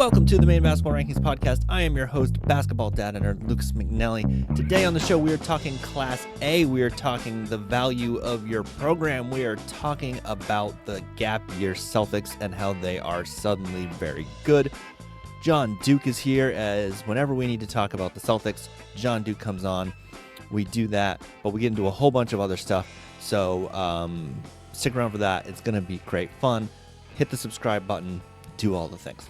Welcome to the Maine Basketball Rankings Podcast. I am your host, basketball data nerd Lucas McNelly. Today on the show, we are talking Class A. We are talking the value of your program. We are talking about the gap year Celtics and how they are suddenly very good. Jon Duke is here, as whenever we need to talk about the Celtics, Jon Duke comes on. We do that, but we get into a whole bunch of other stuff. So stick around for that. It's going to be great fun. Hit the subscribe button. Do all the things.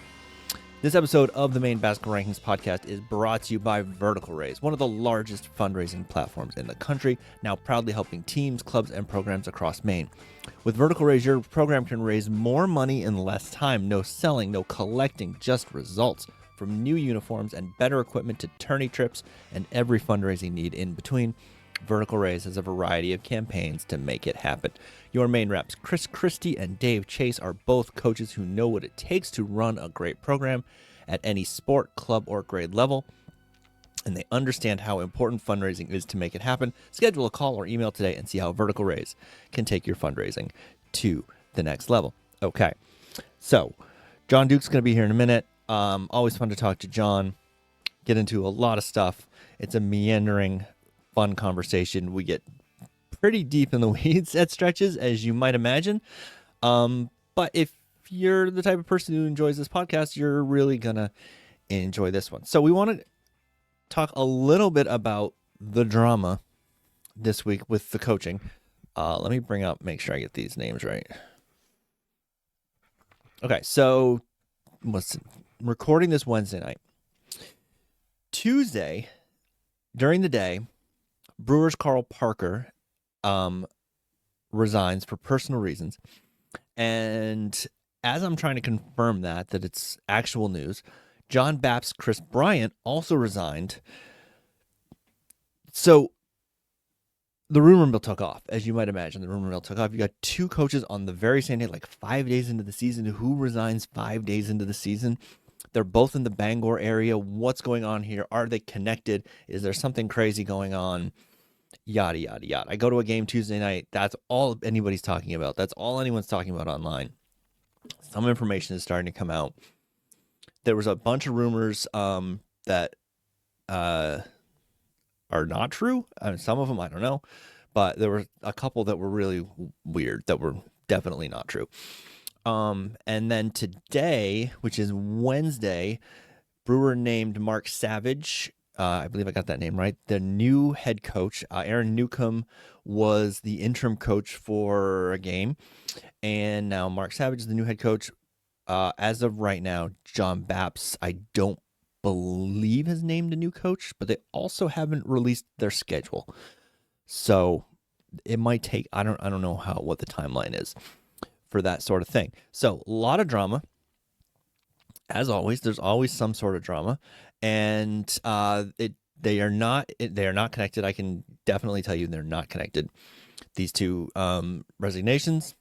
This episode of the Maine Basketball Rankings Podcast is brought to you by Vertical Raise, one of the largest fundraising platforms in the country, now proudly helping teams, clubs, and programs across Maine. With Vertical Raise, your program can raise more money in less time. No selling, no collecting, just results. From new uniforms and better equipment to tourney trips and every fundraising need in between, Vertical Raise has a variety of campaigns to make it happen. Your main reps, Christie and DChase, are both coaches who know what it takes to run a great program at any sport, club, or grade level, and they understand how important fundraising is to make it happen. Schedule a call or email today and see how Vertical Raise can take your fundraising to the next level. Okay, so Jon Duke's going to be here in a minute. Always fun to talk to Jon, get into a lot of stuff. It's a meandering, fun conversation. We get pretty deep in the weeds at stretches, as you might imagine. But if you're the type of person who enjoys this podcast, you're really going to enjoy this one. So we want to talk a little bit about the drama this week with the coaching. Let me make sure I get these names right. Okay, so recording this Wednesday night. Tuesday, during the day, Brewers' Carl Parker resigns for personal reasons. And as I'm trying to confirm that it's actual news, John Bapp's Kris Bryant also resigned. So the rumor mill took off, as you might imagine. The rumor mill took off. You got two coaches on the very same day, like 5 days into the season. Who resigns 5 days into the season? They're both in the Bangor area. What's going on here? Are they connected? Is there something crazy going on? Yada, yada, yada. I go to a game Tuesday night. That's all anybody's talking about. That's all anyone's talking about online. Some information is starting to come out. There was a bunch of rumors that are not true. Some of them, I don't know. But there were a couple that were really weird that were definitely not true. And then today, which is Wednesday, Brewer named Mark Savage, I believe I got that name right, the new head coach. Aaron Newcomb was the interim coach for a game, and now Mark Savage is the new head coach. As of right now, John Baps, I don't believe, has named a new coach, but they also haven't released their schedule. So it might take, I don't know what the timeline is for that sort of thing. So a lot of drama. As always, there's always some sort of drama, and they are not connected. I can definitely tell you they're not connected. These two resignations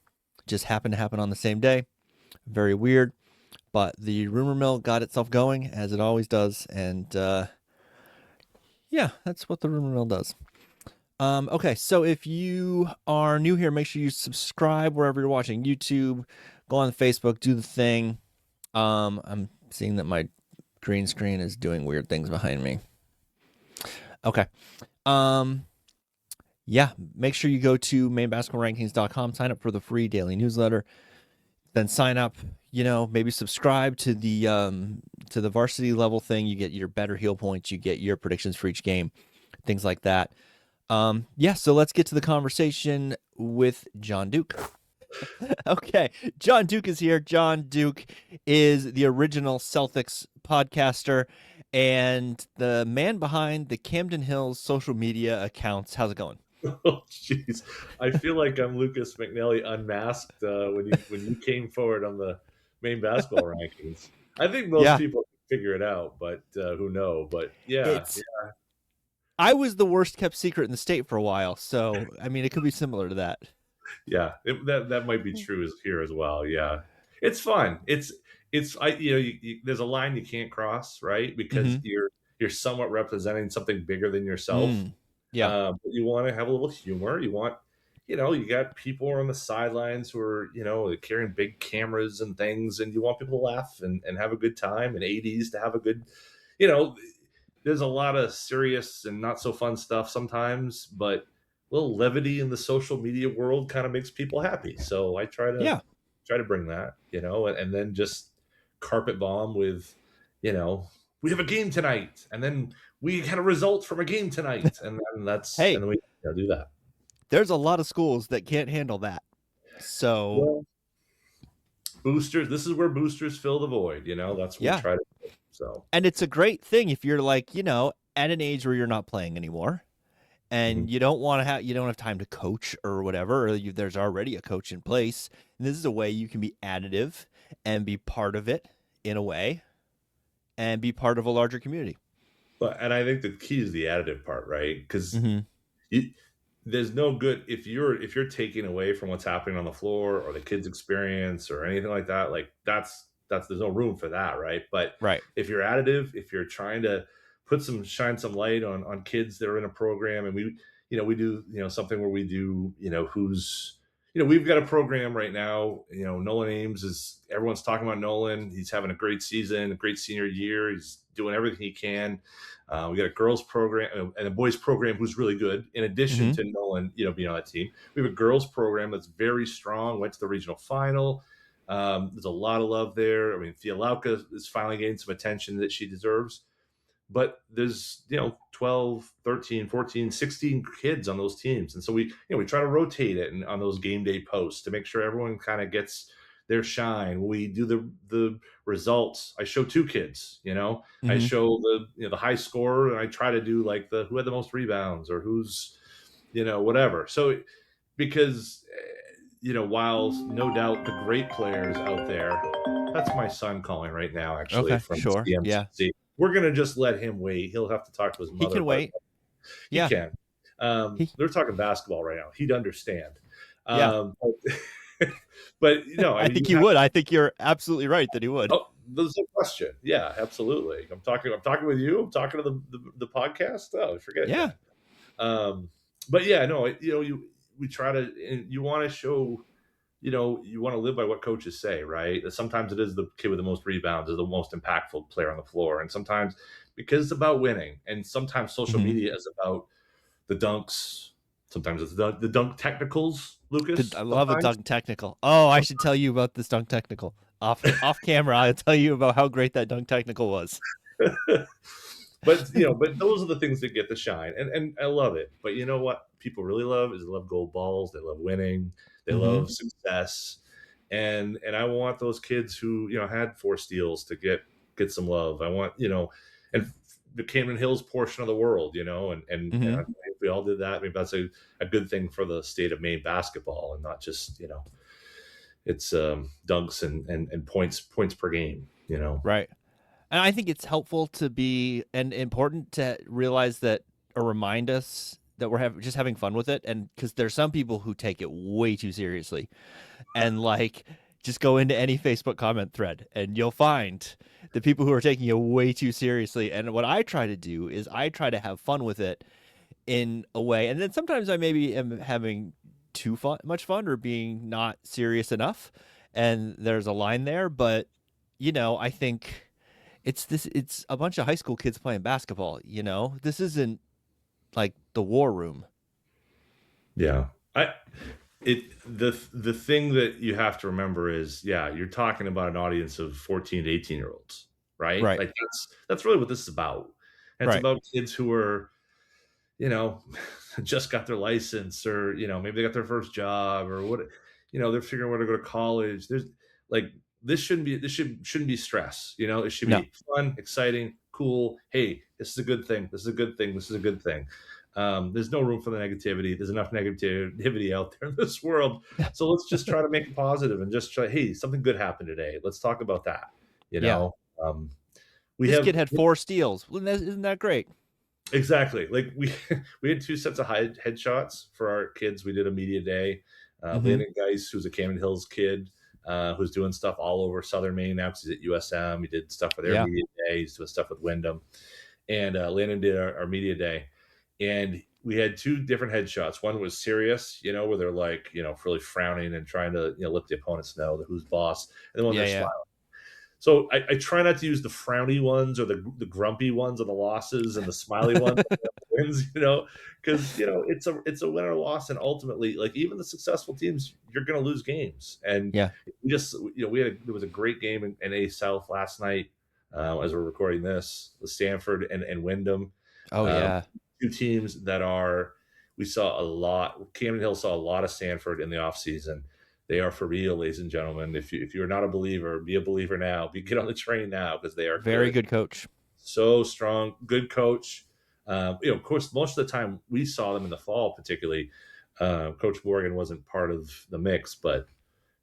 just happen to happen on the same day. Very weird, but the rumor mill got itself going, as it always does, and yeah, that's what the rumor mill does. Okay, so if you are new here, make sure you subscribe wherever you're watching. YouTube, go on Facebook, do the thing. I'm seeing that my green screen is doing weird things behind me. Okay. Yeah, make sure you go to mainbasketballrankings.com, sign up for the free daily newsletter, then sign up, maybe subscribe to the varsity level thing. You get your better heel points, you get your predictions for each game, things like that. Yeah, so let's get to the conversation with Jon Duke. Okay, Jon Duke is here. Jon Duke is the original Celtics podcaster and the man behind the Camden Hills social media accounts. How's it going? Oh, jeez. I feel like I'm Lucas McNelly unmasked when you came forward on the Maine Basketball Rankings. I think most people can figure it out, but who know? But yeah. I was the worst kept secret in the state for a while, so I mean, it could be similar to that. Yeah, that might be true here as well. Yeah, it's fun. It's there's a line you can't cross, right? Because you're somewhat representing something bigger than yourself. Yeah, but you want to have a little humor. You want you got people on the sidelines who are, carrying big cameras and things, and you want people to laugh and have a good time, and ADs to have a good, you know, there's a lot of serious and not so fun stuff sometimes, but a little levity in the social media world kind of makes people happy. So I Yeah. try to bring that, and then just carpet bomb with, you know, we have a game tonight, and then we had a result from a game tonight, and then Hey, we do that. there's a lot of schools that can't handle that. So, Well, boosters. This is where boosters fill the void. That's what we yeah. try to do. So, And it's a great thing if you're like, at an age where you're not playing anymore and mhm. you don't have time to coach or whatever, or there's already a coach in place. And this is a way you can be additive and be part of it in a way and be part of a larger community. And I think the key is the additive part, right? Because Mm-hmm. there's no good if you're taking away from what's happening on the floor or the kids' experience or anything like that. Like that's there's no room for that, right? But Right. if you're additive, if you're trying to shine some light on kids that are in a program, and we do something where we do who's we've got a program right now. Nolan Ames is everyone's talking about Nolan. He's having a great season, a great senior year. He's doing everything he can. We got a girls program and a boys program who's really good. In addition Mm-hmm. to Nolan, being on that team, we have a girls program that's very strong. Went to the regional final. There's a lot of love there. I mean, Fialauka is finally getting some attention that she deserves. But there's 12, 13, 14, 16 kids on those teams, and so we try to rotate it on those game day posts to make sure everyone kind of gets their shine. We do the results. I show two kids. I Mm-hmm. show the high scorer, and I try to do like the who had the most rebounds or who's whatever. So because while no doubt the great players out there, that's my son calling right now, actually, Okay. from Sure. Yeah. CMCC. We're gonna just let him wait. He'll have to talk to his He mother, can but wait. he Yeah. can. He, They're talking basketball right now. He'd understand. yeah. But I I mean, think you he have. would. I think you're absolutely right that he would. Oh, there's no question. Yeah, absolutely. I'm talking. I'm talking with you. I'm talking to the podcast. Oh, I forget. Yeah. Yeah. But yeah, no. We try to. And you want to show. You want to live by what coaches say, right? Sometimes it is the kid with the most rebounds is the most impactful player on the floor, and sometimes because it's about winning, and sometimes social Mm-hmm. media is about the dunks. Sometimes it's the dunk technicals, I Lucas. love a Sometimes, dunk technical. Oh, I should tell you about this dunk technical. Off camera, I'll tell you about how great that dunk technical was. but those are the things that get the shine, and I love it. But you know what people really love is they love gold balls. They love winning. They Mm-hmm. love success, and I want those kids who had 4 steals to get some love. I want and the Camden Hills portion of the world, and Mm-hmm. I think if we all did that, maybe that's a good thing for the state of Maine basketball, and not just it's dunks and points per game. Right. And I think it's helpful to be and important to realize that or remind us that we're just having fun with it. And because there's some people who take it way too seriously and like just go into any Facebook comment thread and you'll find the people who are taking it way too seriously. And what I try to do is I try to have fun with it in a way. And then sometimes I maybe am having much fun or being not serious enough. And there's a line there. But, I think it's a bunch of high school kids playing basketball. This isn't like the war room. Yeah. I it the thing that you have to remember is, yeah, you're talking about an audience of 14 to 18-year-olds, right? Right. Like that's really what this is about. And it's Right. about kids who are, you know, just got their license, or, maybe they got their first job, or what, they're figuring out where to go to college. There's like this shouldn't be stress. It should No. be fun, exciting, cool. Hey, this is a good thing. This is a good thing. This is a good thing. There's no room for the negativity. There's enough negativity out there in this world. So let's just try to make it positive and just try. Hey, something good happened today. Let's talk about that. You Yeah. know, um, we This have kid had 4 steals. Well, isn't that great? exactly like we we had 2 sets of headshots for our kids. We did a media day. Mm-hmm. Landon Geis, who's a Camden Hills kid, who's doing stuff all over Southern Maine now because he's at USM. He did stuff for their Yeah. media day. He's doing stuff with Wyndham, and Landon did our media day, and we had two different headshots. One was serious, where they're like, really frowning and trying to, let the opponents know who's boss. And then when Yeah, they're yeah. smiling. So I try not to use the frowny ones or the grumpy ones on the losses and the smiley ones on the wins, because it's a win or loss, and ultimately, like even the successful teams, you're going to lose games. And Yeah. there was a great game in A South last night, as we're recording this, with Stanford and Wyndham, Oh um, yeah. two teams that are we saw a lot. Camden Hill saw a lot of Stanford in the offseason. They are for real, ladies and gentlemen. If you're not a believer, be a believer now. Get on the train now because they are Very good, good coach. so strong, good coach. Of course, most of the time we saw them in the fall, particularly. Coach Morgan wasn't part of the mix, but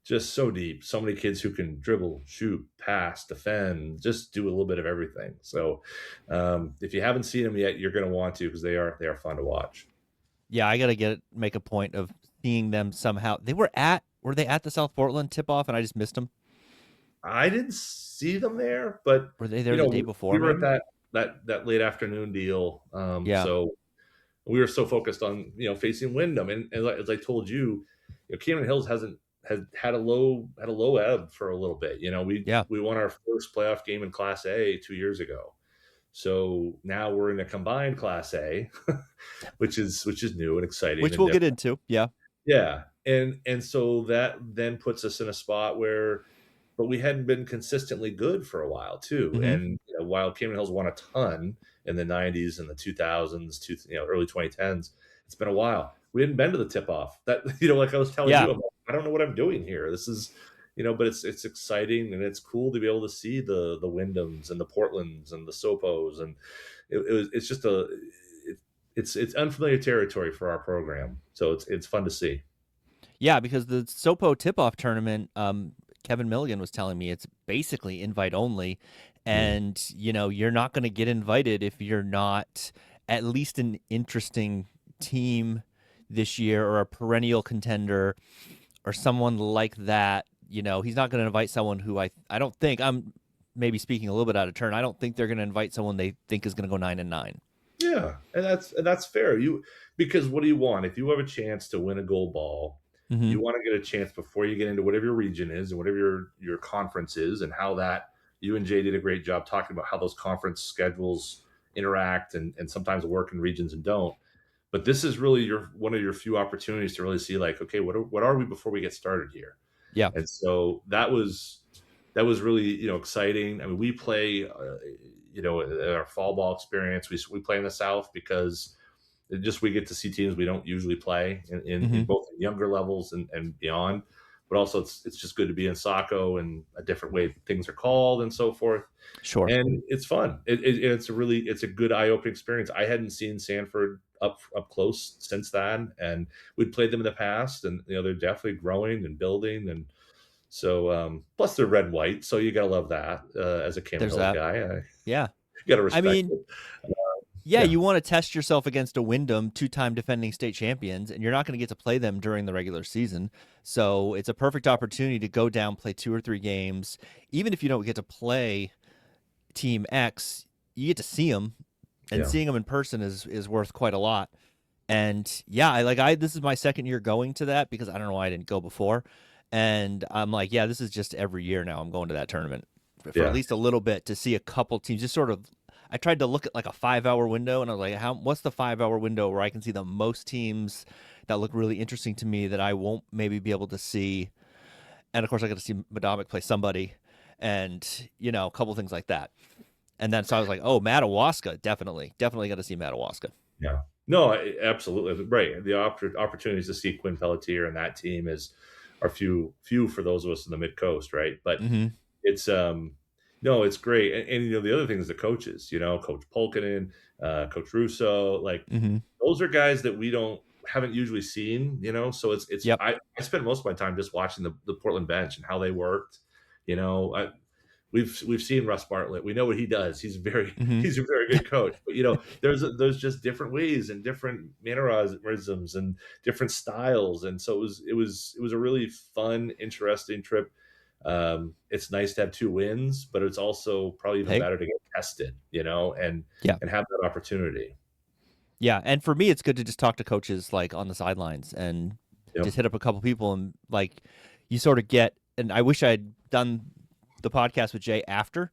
just so deep. So many kids who can dribble, shoot, pass, defend, just do a little bit of everything. So, if you haven't seen them yet, you're going to want to because they are fun to watch. Yeah, I gotta make a point of seeing them somehow. Were they at the South Portland tip off and I just missed them? I didn't see them there, but Were they there the day we before? were at Maybe. that late afternoon deal. Yeah. So we were so focused on facing Wyndham, and as I told you, Camden Hills hasn't has had a low ebb for a little bit. Yeah. We won our first playoff game in Class A 2 years ago, so now we're in a combined Class A, which is new and exciting Which and we'll get different. into. Yeah. Yeah, and so that then puts us in a spot where, but we hadn't been consistently good for a while too. Mm-hmm. And while Camden Hills won a ton in the '90s and the 2000s, early 2010s, it's been a while. We hadn't been to the tip off. That like I was telling Yeah. you, I don't know what I'm doing here. This is, but it's exciting and it's cool to be able to see the Wyndhams and the Portlands and the SoPos, and it's just it's unfamiliar territory for our program. So it's fun to see. Yeah, because the SoPo tip off tournament, Kevin Milligan was telling me it's basically invite only. Mm. And, you're not going to get invited if you're not at least an interesting team this year or a perennial contender or someone like that. He's not going to invite someone who I don't think I'm maybe speaking a little bit out of turn. I don't think they're going to invite someone they think is going to go 9-9. Yeah, and that's fair. Because what do you want? If you have a chance to win a gold ball, Mm-hmm. you want to get a chance before you get into whatever your region is and whatever your conference is, and how that you and Jay did a great job talking about how those conference schedules interact and sometimes work in regions and don't. But this is really your one of your few opportunities to really see, like, okay, what are we before we get started here? Yeah. And so that was really exciting. I mean, we play our fall ball experience. We play in the South because we get to see teams we don't usually play in Mm-hmm. both younger levels and beyond. But also, it's just good to be in SoCo and a different way things are called and so forth. Sure. And it's fun. It's a good eye opening experience. I hadn't seen Sanford up close since then, and we'd played them in the past, and they're definitely growing and building. And so, plus they're red and white, so you gotta love that. As a Camden There's Hills that. guy, you Yeah. gotta I respect mean, it. yeah, Yeah, you want to test yourself against a Wyndham, two-time defending state champions, and you're not going to get to play them during the regular season. So it's a perfect opportunity to go down, play 2 or 3 games. Even if you don't get to play Team X, you get to see them, and yeah, seeing them in person is worth quite a lot. And yeah, I this is my second year going to that because I don't know why I didn't go before. And I'm like, yeah, this is just every year now. I'm going to that tournament for at yeah, least a little bit to see a couple teams. Just sort of, I tried to look at like a 5 hour window, and I was like, what's the 5 hour window where I can see the most teams that look really interesting to me that I won't maybe be able to see. And of course, I got to see Madomic play somebody, and a couple things like that. And then so I was like, oh, Madawaska, definitely got to see Madawaska. yeah. No, absolutely right. The opportunities to see Quinn Pelletier and that team are few for those of us in the mid coast, right? But Mm-hmm. it's no, it's great. And the other thing is the coaches. Coach Polkinen, Coach Russo, like Mm-hmm. those are guys that we don't haven't usually seen. So it's Yep. I spent most of my time just watching the Portland bench and how they worked. We've seen Russ Bartlett. We know what he does. He's very Mm-hmm. he's a very good coach. But there's just different ways and different mannerisms and different styles. And so it was a really fun, interesting trip. It's nice to have two wins, but it's also probably even Hey. better to get tested, and Yeah. have that opportunity. Yeah, and for me, it's good to just talk to coaches like on the sidelines and Yep. just hit up a couple people and like you sort of get. And I wish I had done the podcast with Jay after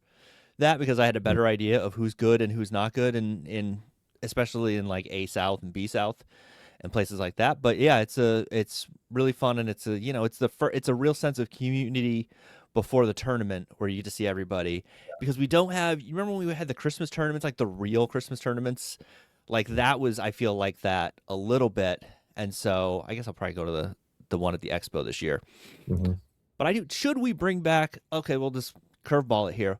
that because I had a Mm. better idea of who's good and who's not good, and in especially in like A South and B South and places like that. But yeah, it's really fun, and it's a it's a real sense of community before the tournament where you get to see everybody because we don't have. You remember when we had the Christmas tournaments, like the real Christmas tournaments, like that was I feel like that a little bit, and so I guess I'll probably go to the one at the Expo this year. Mhm. But I do. Should we bring back? Okay, we'll just curveball it here.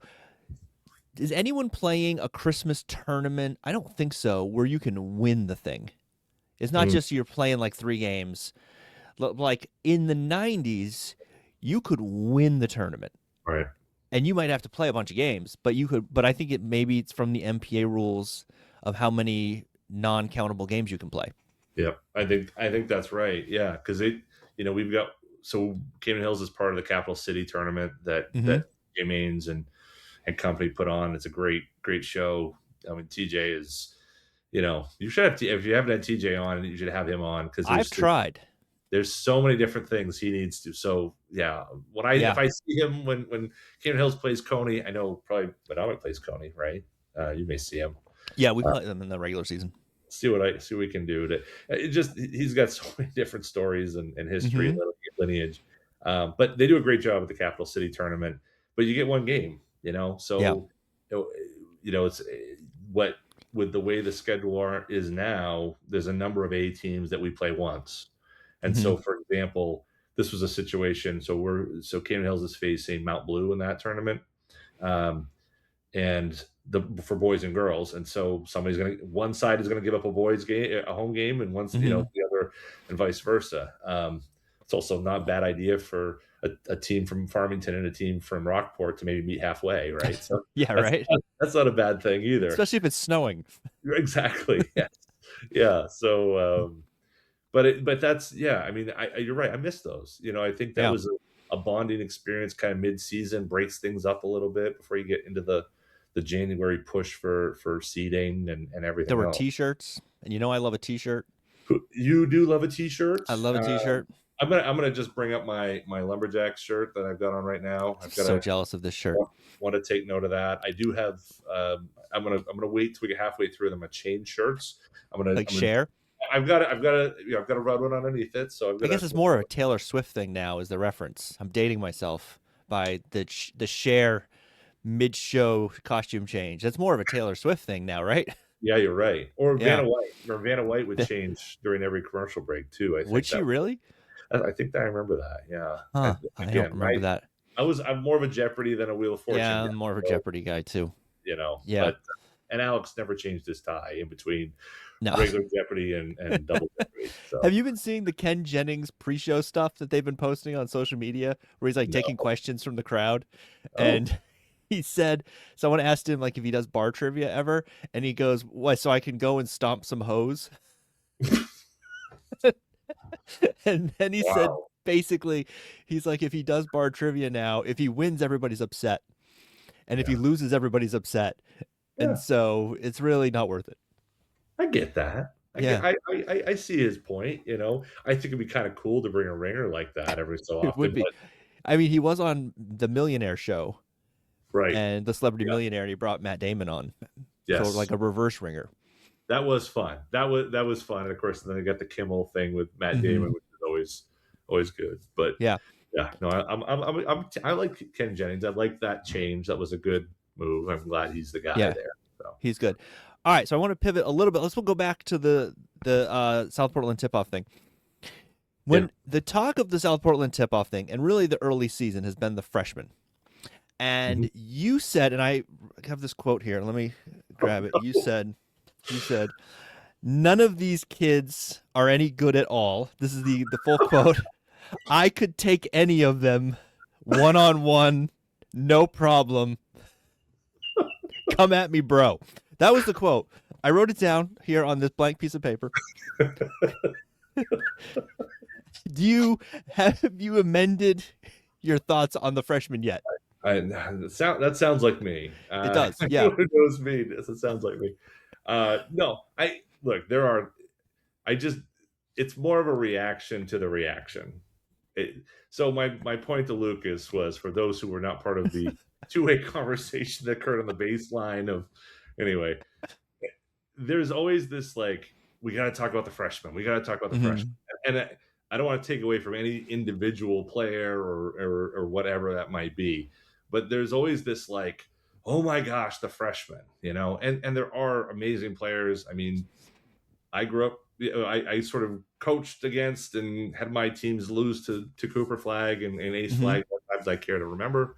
Is anyone playing a Christmas tournament? I don't think so. Where you can win the thing. It's not Mm. just you're playing like 3 games. Like in the '90s, you could win the tournament, Right. and you might have to play a bunch of games, but you could. But I think maybe it's from the MPA rules of how many non-countable games you can play. Yeah, I think that's right. Yeah, because we've got so Cayman Hills is part of the Capital City tournament Mm-hmm. that Maine's and company put on. It's a great show. I mean, TJ is you should have if you haven't had TJ on, you should have him on because I've tried. there's so many different things he needs to. So yeah, when I if Yeah, I see him when Cayman Hills plays Coney, I know probably Benami plays Coney, right? You may see him. yeah, we Uh, play them in the regular season. see what we can do to it. Just he's got so many different stories and history Mm-hmm. and lineage. But they do a great job at the Capital City tournament. But you get one game, Yeah. so it's what with the way the schedule is now. There's a number of A teams that we play once, and Mm-hmm. so for example, this was a situation. So Cayman Hills is facing Mount Blue in that tournament. Um, and for boys and girls, and so one side is gonna give up a home game, and Mm-hmm. the other, and vice versa. It's also not a bad idea for a team from Farmington and a team from Rockport to maybe meet halfway, right? So Yeah, that's right. that's not a bad thing either. Especially if it's snowing. Exactly. Yeah. Yeah. So, but that's yeah. I mean, you're right. I miss those. I think that Yeah. was a bonding experience, kind of mid-season, breaks things up a little bit before you get into the January push for seeding and There everything were else. T-shirts, and I love a T-shirt. You do love a t-shirt. I love a T-shirt. I'm gonna just bring up my lumberjack shirt that I've got on right now. I've got So to jealous of this shirt. want to take note of that. I do have. I'm gonna wait till we get halfway through them. I change shirts. Like I'm gonna. Cher. I've got to run one underneath it. So I'm I gonna. guess it's more of a Taylor Swift thing now. Is the reference? I'm dating myself by the Cher mid-show costume change. That's more of a Taylor Swift thing now, right? Yeah, you're right. Or Yeah. Vanna White. Or Vanna White would change during every commercial break too. I Would think she that. really? I think that I remember that. Yeah. Huh. I don't Again, remember that. I'm more of a Jeopardy than a Wheel of Fortune Yeah, guy. I'm more of a So, Jeopardy guy too. Yeah. but and Alex never changed his tie in between No. regular Jeopardy and double Jeopardy. So Have you been seeing the Ken Jennings pre-show stuff that they've been posting on social media where he's like no. taking questions from the crowd? Oh, And he said someone asked him like if he does bar trivia ever, and he goes, "Why? So I can go and stomp some hoes?" And then he said wow. basically, he's like, if he does bar trivia now, if he wins, everybody's upset, and if he Yeah. loses, everybody's upset, and Yeah. so it's really not worth it. I get that. Yeah, I see his point. I think it'd be kind of cool to bring a ringer like that every so it would often. be. But I mean, he was on the Millionaire Show right. and the Celebrity Yeah. Millionaire, and he brought Matt Damon on, so Yes. like a reverse ringer. That was fun. That was fun. And of course, then they got the Kimmel thing with Matt Mm-hmm. Damon, which is always good. But Yeah, yeah, no, I like Ken Jennings. I like that change. That was a good move. I'm glad he's the guy yeah, there. So he's good. All right, so I want to pivot a little bit. Let's go back to the South Portland tip-off thing. When yeah, the talk of the South Portland tip-off thing, and really the early season, has been the freshmen. Mhm. And you said, and I have this quote here. Let me grab it. You said, none of these kids are any good at all. This is the full quote. I could take any of them one-on-one, no problem. Come at me, bro. That was the quote. I wrote it down here on this blank piece of paper. Have you amended your thoughts on the freshman yet? that sounds like me. It does, yeah. Who knows me? It sounds like me. No, look, I just, it's more of a reaction to the reaction. So my point to Lucas was, for those who were not part of the two-way conversation that occurred on the baseline of, anyway, there's always this like, we got to talk about the freshmen. We got to talk about the freshmen, and I don't want to take away from any individual player or whatever that might be, but there's always this like, oh my gosh, the freshmen, and there are amazing players. I mean, I grew up. I sort of coached against and had my teams lose to Cooper Flag and Ace Flag more times I care to remember.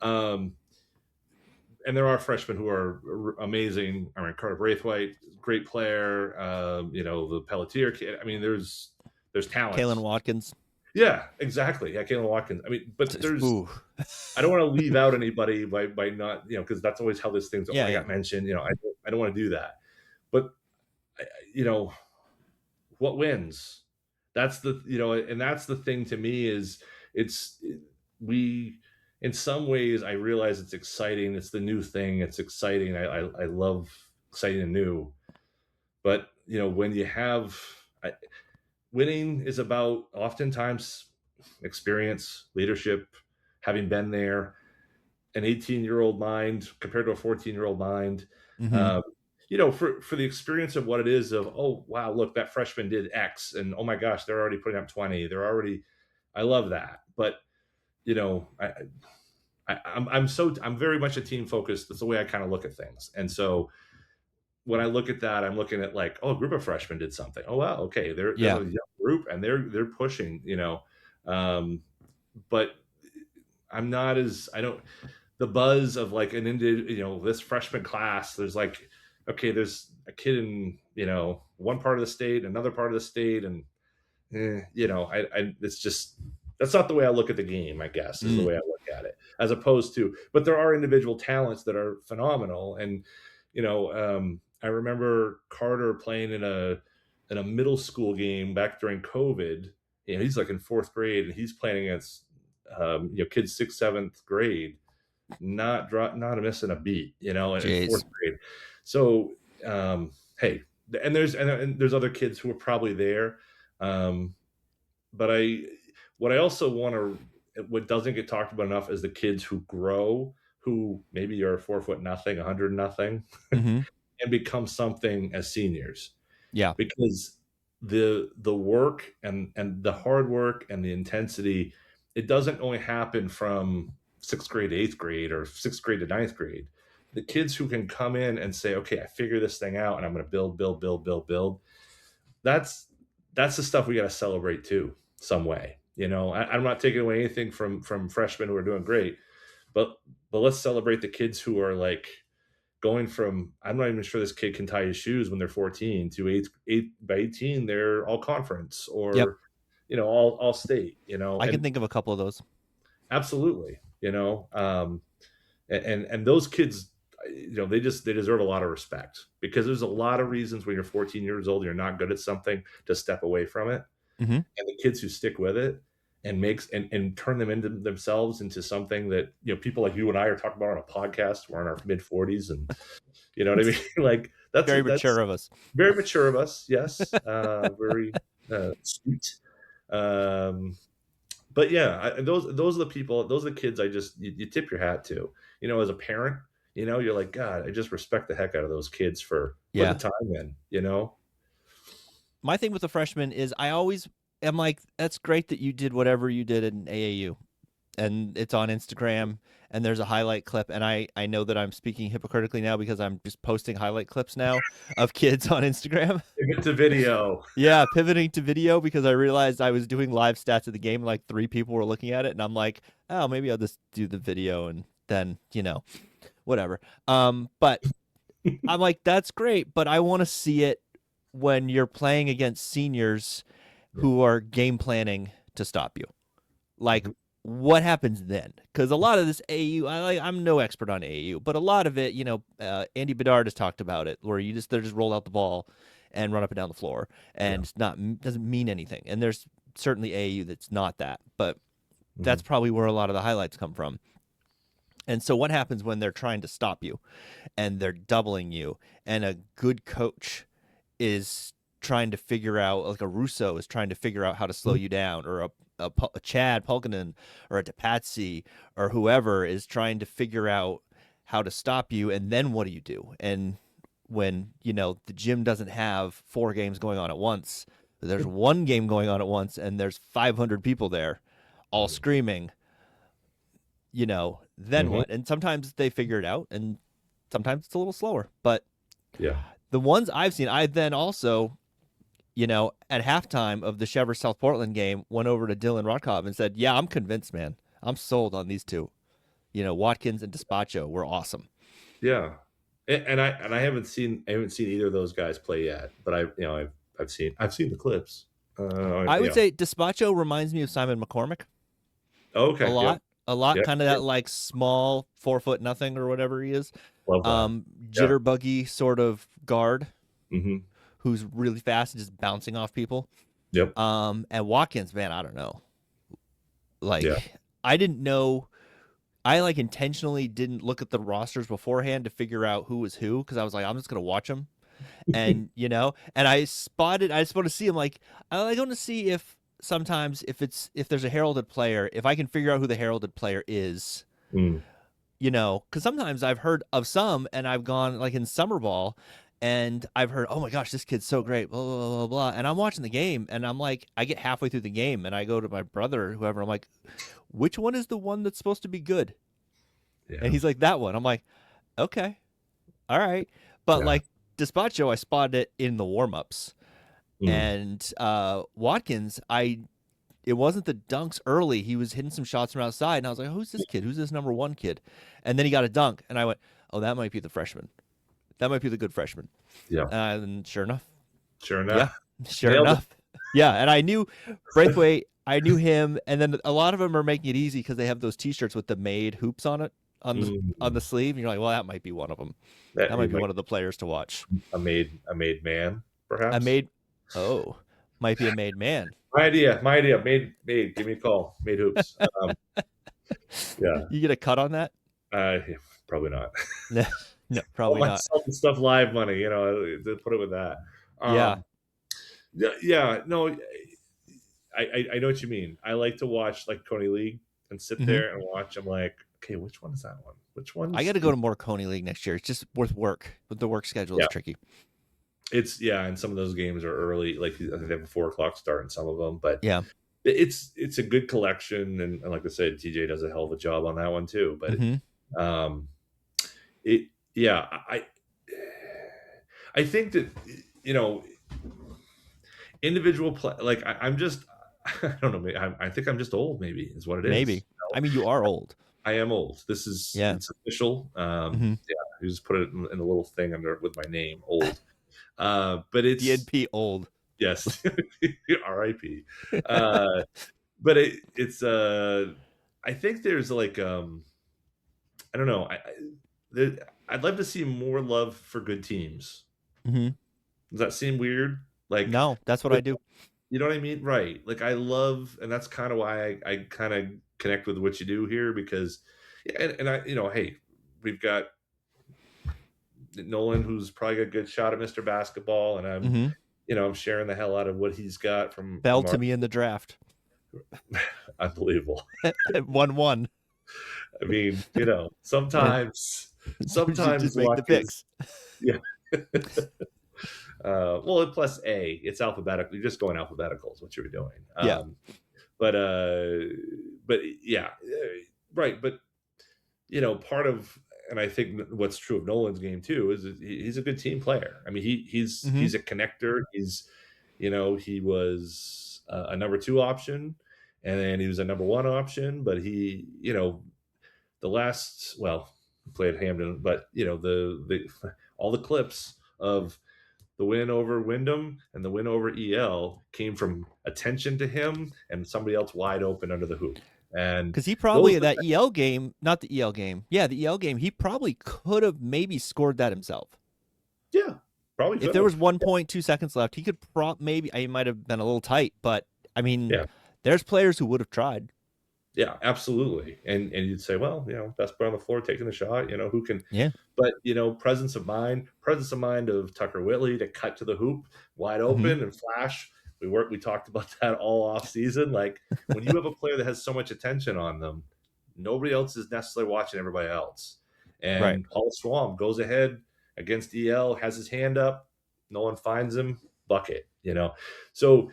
And there are freshmen who are amazing. I mean, Carter Braithwaite, great player. The Pelletier kid. I mean, there's talent. Kalen Watkins. Yeah, exactly. Yeah, Kalen Watkins. I mean, but there's. I don't want to leave out anybody by not, because that's always how this thing's. I got mentioned. I don't want to do that. But what wins? That's the and that's the thing to me is we. In some ways, I realize it's exciting. It's the new thing. It's exciting. I love exciting and new. But when you have winning is about oftentimes experience, leadership, having been there, an 18-year-old mind compared to a 14-year-old mind. For the experience of what it is of, oh wow, look, that freshman did X, and oh my gosh, they're already putting up 20. I love that. But I'm very much a team focused. That's the way I kind of look at things. And so when I look at that, I'm looking at like, oh, a group of freshmen did something. Oh wow, okay, they're a young group and they're pushing. But I'm not as the buzz of like this freshman class. There's like, okay, there's a kid in one part of the state, another part of the state, and it's just, that's not the way I look at the game, I guess, is the way I look at it, as opposed to, but there are individual talents that are phenomenal. And, I remember Carter playing in a middle school game back during COVID. He's like in fourth grade and he's playing against, kids 6th, 7th grade, not missing a beat, in fourth grade. So, hey, and there's other kids who are probably there. But what I also what doesn't get talked about enough is the kids who grow, who maybe are 4'0", 100, and become something as seniors. Yeah. Because the work and the hard work and the intensity, it doesn't only happen from 6th grade to 8th grade or 6th grade to 9th grade. The kids who can come in and say, okay, I figure this thing out and I'm going to build. That's the stuff we got to celebrate too, some way. I'm not taking away anything from freshmen who are doing great, but let's celebrate the kids who are like going from, I'm not even sure this kid can tie his shoes when they're 14 to 8 by 18, they're all conference or, all state, I can think of a couple of those. Absolutely. And those kids, they deserve a lot of respect, because there's a lot of reasons when you're 14 years old, you're not good at something, to step away from it. And the kids who stick with it and turn them into themselves into something that, people like you and I are talking about on a podcast. We're in our mid 40s, and you know what I mean? Like that's very mature of us. Very mature of us. Yes. Very sweet. But yeah, those are the people, those are the kids you tip your hat to, as a parent, you're like, God, I just respect the heck out of those kids for putting the time in, My thing with the freshmen is I always am like, that's great that you did whatever you did in AAU and it's on Instagram and there's a highlight clip. And I know that I'm speaking hypocritically now because I'm just posting highlight clips now of kids on Instagram. Pivot to video. Yeah, pivoting to video because I realized I was doing live stats of the game. Like 3 people were looking at it and I'm like, oh, maybe I'll just do the video and then, whatever. But I'm like, that's great, but I want to see it when you're playing against seniors who are game planning to stop you. Like, what happens then? Because a lot of this AAU, I'm no expert on AAU, but a lot of it, Andy Bedard has talked about it, where they're just roll out the ball and run up and down the floor, and doesn't mean anything. And there's certainly AAU that's not that, but that's probably where a lot of the highlights come from. And so what happens when they're trying to stop you and they're doubling you, and a good coach is trying to figure out, like a Russo is trying to figure out how to slow you down, or a Chad Pulkinen or a DePatsy or whoever is trying to figure out how to stop you, and then what do you do? And when, the gym doesn't have 4 games going on at once, there's one game going on at once, and there's 500 people there all screaming, then what? And sometimes they figure it out, and sometimes it's a little slower. But Yeah. the ones I've seen, I then also, at halftime of the Chevrolet South Portland game, went over to Dylan Rotkov and said, yeah, I'm convinced, man. I'm sold on these two. Watkins and Despacho were awesome. Yeah. And I haven't seen either of those guys play yet, but I've seen the clips. I would say Despacho reminds me of Simon McCormick. Okay. A lot. Yep. A lot. Yep. Kind of that like small 4 foot nothing or whatever he is. Love that. Jitterbuggy sort of guard Mm-hmm. who's really fast and just bouncing off people. Yep. And Watkins, man, I don't know. Like, Yeah. I didn't know. I like intentionally didn't look at the rosters beforehand to figure out who was who, because I was like, I'm just gonna watch them, and and I just want to see him. Like, I want to see if sometimes if there's a heralded player, if I can figure out who the heralded player is, because sometimes I've heard of some, and I've gone like in summer ball, and I've heard, oh my gosh, this kid's so great, blah blah blah blah, and I'm watching the game, and I'm like, I get halfway through the game, and I go to my brother, whoever, I'm like, which one is the one that's supposed to be good? Yeah. And he's like, that one. I'm like, okay, all right. But like Despacho, I spotted it in the warm-ups. And Watkins, it wasn't the dunks early. He was hitting some shots from outside, and I was like, who's this kid? Who's this number 1 kid? And then he got a dunk, and I went, oh, that might be the freshman. That might be the good freshman. Yeah. And sure enough. Yeah. Sure enough. Yeah, and I knew Braithwaite. I knew him, and then a lot of them are making it easy because they have those T-shirts with the made hoops on it on the sleeve, and you're like, well, that might be one of them. That might be one of the players to watch. A made man, perhaps. Might be a made man. My idea. Made. Give me a call. Made hoops. Yeah. You get a cut on that? Probably not. No, probably not. Selling stuff live money, to put it with that. Yeah. No, I know what you mean. I like to watch like Coney League and sit there and watch. I'm like, okay, which one is that one? Which one? I got to go to more Coney League next year. It's just worth work, but the work schedule is tricky. And some of those games are early. Like I think they have a 4:00 start in some of them, but yeah, it's a good collection. And like I said, TJ does a hell of a job on that one too. But I think that individual play. Like I'm just. I don't know. I think I'm just old. Maybe is what it is. Maybe. I mean, you are old. I am old. This is it's official. Yeah, you just put it in a little thing under with my name, old. But it's DNP old. Yes, R.I.P. But it's I think there's like I don't know. I'd love to see more love for good teams. Does that seem weird? Like no, that's what I do. You know what I mean? Right. Like I love, and that's kind of why I kind of connect with what you do here, because, and I, hey, we've got Nolan, who's probably got a good shot at Mr. Basketball, and I'm, I'm sharing the hell out of what he's got from fell to me in the draft. Unbelievable. 1-1. I mean, sometimes just make the picks. Yeah. Well, plus A, it's alphabetical. You're just going alphabetical is what you were doing. But yeah, right. But part of, and I think what's true of Nolan's game too is he's a good team player. I mean, he's a connector. He's, he was a number 2 option, and then he was a number 1 option. But he, the last, played Hamden, but the all the clips of the win over Wyndham and the win over EL came from attention to him and somebody else wide open under the hoop. And because he probably that EL game, not the EL game. Yeah, the EL game, he probably could have maybe scored that himself. Yeah, probably. If there was 1.2 seconds left, he could maybe. He might have been a little tight, but I mean, there's players who would have tried. Yeah, absolutely. And you'd say, well, best player on the floor taking the shot, who can, Yeah. but presence of mind of Tucker Whitley to cut to the hoop wide Hmm. open and flash. We talked about that all off season. Like when you have a player that has so much attention on them, nobody else is necessarily watching everybody else. Right. And Paul Swam goes ahead against EL, has his hand up, no one finds him, bucket. So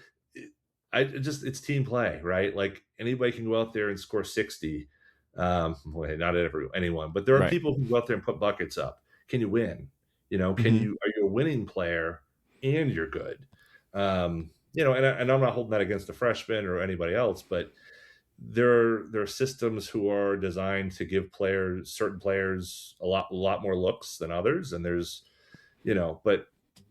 it's team play, right? Like anybody can go out there and score 60. Well, not anyone, but there are Right. people who go out there and put buckets up. Can you win? Hmm. Are you a winning player and you're good? And I'm not holding that against a freshman or anybody else, but there are systems who are designed to give certain players a lot more looks than others, and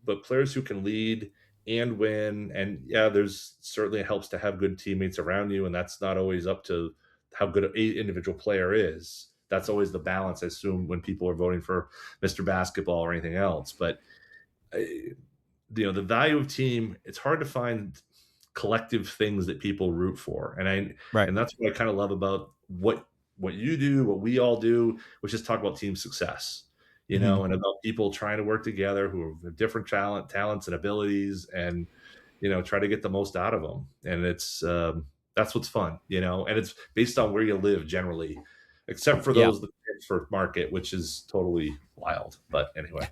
but players who can lead and win, and yeah, there's certainly it helps to have good teammates around you, and that's not always up to how good an individual player is. That's always the balance, I assume, when people are voting for Mr. Basketball or anything else. But the value of team, it's hard to find collective things that people root for, Right. and that's what I kind of love about what you do, what we all do, which is talk about team success, Hmm. and about people trying to work together who have different talents and abilities, and try to get the most out of them. And that's what's fun, and it's based on where you live generally, except for Yeah. those that for market, which is totally wild. But anyway,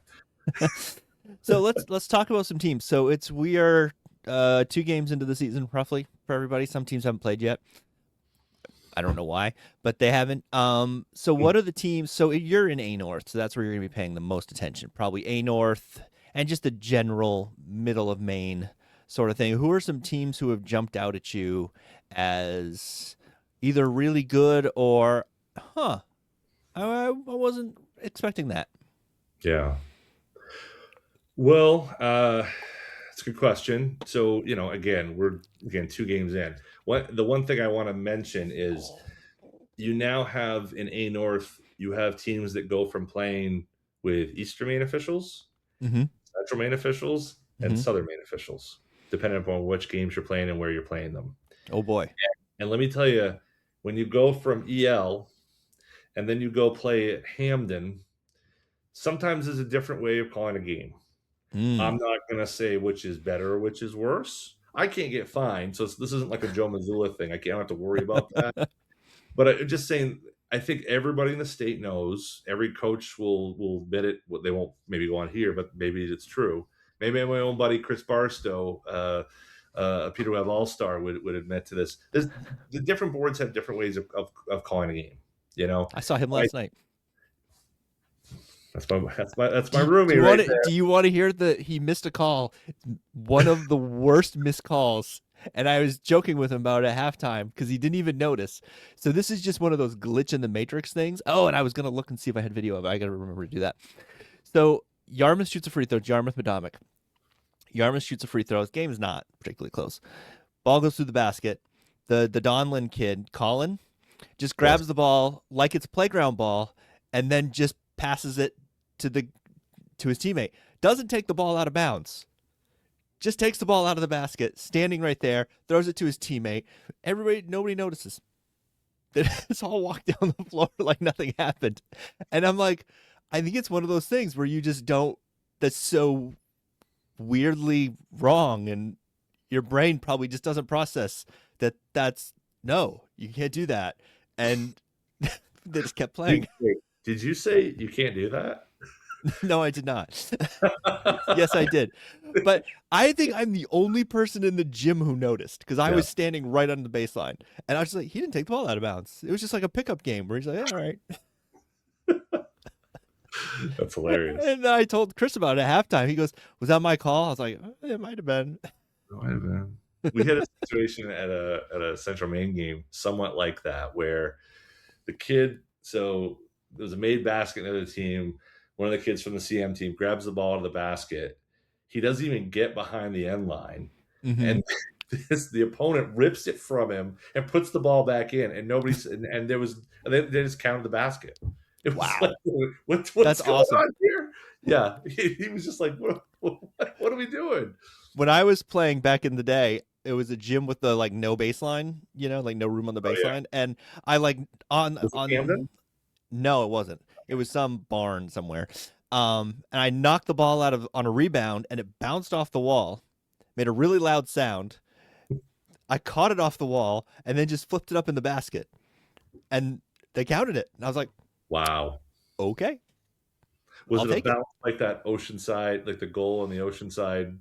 So let's talk about some teams. So we are 2 games into the season roughly for everybody. Some teams haven't played yet. I don't know why, but they haven't. So what are the teams? So you're in A North, so that's where you're going to be paying the most attention. Probably A North and just the general middle of Maine sort of thing. Who are some teams who have jumped out at you as either really good or, I wasn't expecting that. yeah. Well, it's a good question. So, we're 2 games in. The one thing I want to mention is you now have in A North, you have teams that go from playing with Eastern Maine officials, Mm-hmm. Central Maine officials, and Mm-hmm. Southern Maine officials, depending upon which games you're playing and where you're playing them. Oh boy. And let me tell you, when you go from EL and then you go play at Hamden, sometimes there's a different way of calling a game. I'm Mm. not going to say which is better or which is worse. I can't get fined, so this isn't like a Joe Mazzulla thing. I don't have to worry about that. But I'm just saying, I think everybody in the state knows. Every coach will admit it. They won't maybe go on here, but maybe it's true. Maybe my own buddy Chris Barstow, Peter Webb All Star, would admit to this. The different boards have different ways of calling a game. You know, I saw him I, last night. that's my Do roomie you right want to there. do you want to hear that he missed a call? One of the worst missed calls. And I was joking with him about it at halftime because he didn't even notice. So this is just one of those glitch in the matrix things. Oh, and I was gonna look and see if I had video of it. I gotta remember to do that. So Yarmouth shoots a free throw. Yarmouth Madomic. Yarmouth shoots a free throw. His game is not particularly close. Ball goes through the basket. The Donlin kid, Colin, just Yes. grabs the ball like it's playground ball and then just passes it to his teammate. Doesn't take the ball out of bounds. Just takes the ball out of the basket, standing right there, throws it to his teammate. Nobody notices. They just all walk down the floor like nothing happened. And I'm like, I think it's one of those things where you just don't, that's so weirdly wrong. And your brain probably just doesn't process that's no, you can't do that. And they just kept playing. Did you say you can't do that? No, I did not. Yes, I did. But I think I'm the only person in the gym who noticed because I Yeah, was standing right on the baseline. And I was just like, he didn't take the ball out of bounds. It was just like a pickup game where he's like, yeah, all right. that's hilarious. And then I told Chris about it at halftime. He goes, was that my call? I was like, it might have been. Might have been. We had a situation at a Central Maine game, somewhat like that, where the kid. So there was a made basket in the other team. One of the kids from the CM team grabs the ball to the basket. He doesn't even get behind the end line, Mm-hmm. and the opponent rips it from him and puts the ball back in, and there was they just counted the basket. It was like, Wow. what's That's going awesome. on here? Yeah, he was just like, what are we doing? When I was playing back in the day, it was a gym with the like no baseline, like no room on the Oh yeah, baseline, and I like was it on Camden? no, it wasn't. It was some barn somewhere. And I knocked the ball out of on a rebound, and it bounced off the wall, made a really loud sound. I caught it off the wall, and then just flipped it up in the basket, and they counted it. And I was like, Wow. okay, Was I'll it a take it. bounce like that Oceanside, like the goal on the Oceanside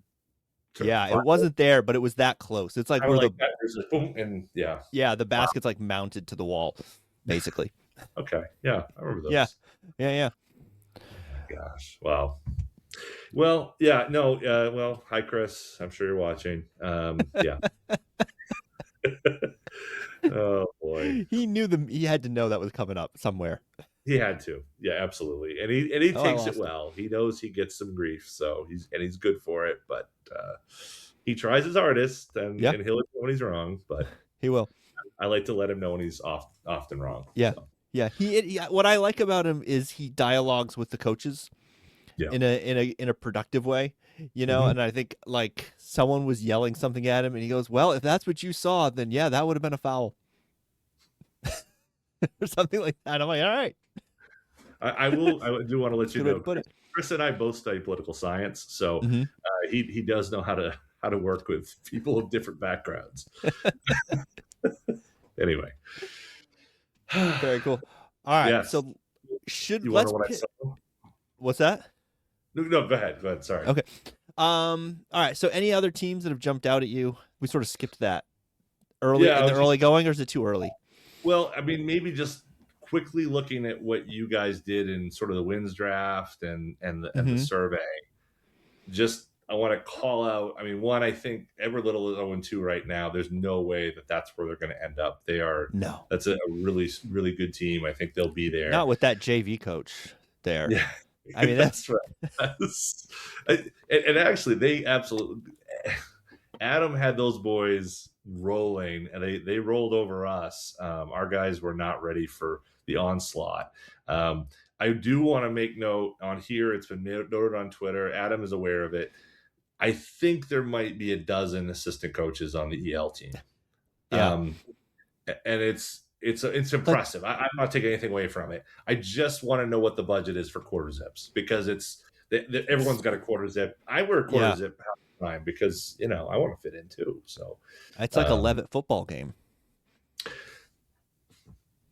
to Yeah, it final? wasn't there, but it was that close. It's like Kind of where like that. There's a boom, and yeah. the Wow. basket's like mounted to the wall, basically. Okay. Yeah, I remember Yeah, those. yeah. Oh my gosh. Wow. Well, yeah, no, well, hi Chris. I'm sure you're watching. Yeah. Oh boy. He knew he had to know that was coming up somewhere. He had to. Yeah, absolutely. And he Oh, I takes it lost him. well. He knows he gets some grief, so he's good for it, but he tries his hardest Yeah, and he'll admit when he's wrong, but he will. I like to let him know when he's often wrong. Yeah, So, yeah. What I like about him is he dialogues with the coaches yeah. in a productive way, Mhm. And I think like someone was yelling something at him, and he goes, "Well, if that's what you saw, then yeah, that would have been a foul." Or something like that. I'm like, all right, I do want to let you good way to know, put it. Chris and I both study political science, so Hmm. he does know how to work with people of different backgrounds. Anyway, Very cool. All right, yes, so should you want to let's know what I pit. saw? What's that? No, no, go ahead. Go ahead. Sorry. Okay. All right. So any other teams that have jumped out at you? We sort of skipped that early Yeah, in the early going, or is it too early? well, I mean, maybe just quickly looking at what you guys did in sort of the wins draft and the Hmm. survey. Just I want to call out. I mean, one, I think Everett Little is 0-2 right now. There's no way that that's where they're going to end up. They are. No, That's a really really good team. I think they'll be there. not with that JV coach there. Yeah, I mean, that's right. That's, and actually, they absolutely. Adam had those boys rolling, and they rolled over us. Our guys were not ready for the onslaught. I do want to make note on here. It's been noted on Twitter. Adam is aware of it. I think there might be a dozen assistant coaches on the EL team, yeah, um, and it's like impressive. I'm not taking anything away from it. I just want to know what the budget is for quarter zips because everyone's got a quarter zip. I wear a quarter yeah, zip half the time because I want to fit in too. So it's like a um, Levitt football game.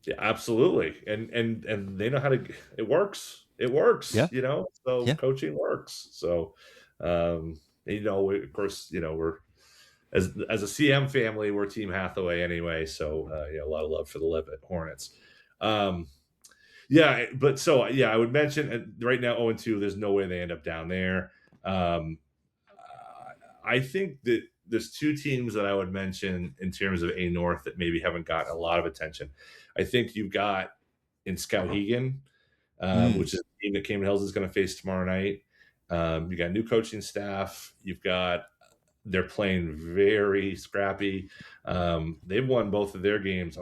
yeah, absolutely, and they know how to. It works. It works. Yeah, So yeah. coaching works. So of course, we're as a CM family, we're Team Hathaway anyway. So a lot of love for the Levitt Hornets. Um, Yeah, but so yeah, I would mention right now 0-2. There's no way they end up down there. Um, I think that there's two teams that I would mention in terms of A North that maybe haven't gotten a lot of attention. I think you've got in Skowhegan, Mm. which is a team that Cayman Hills is going to face tomorrow night. You got new coaching staff. They're playing very scrappy. They've won both of their games.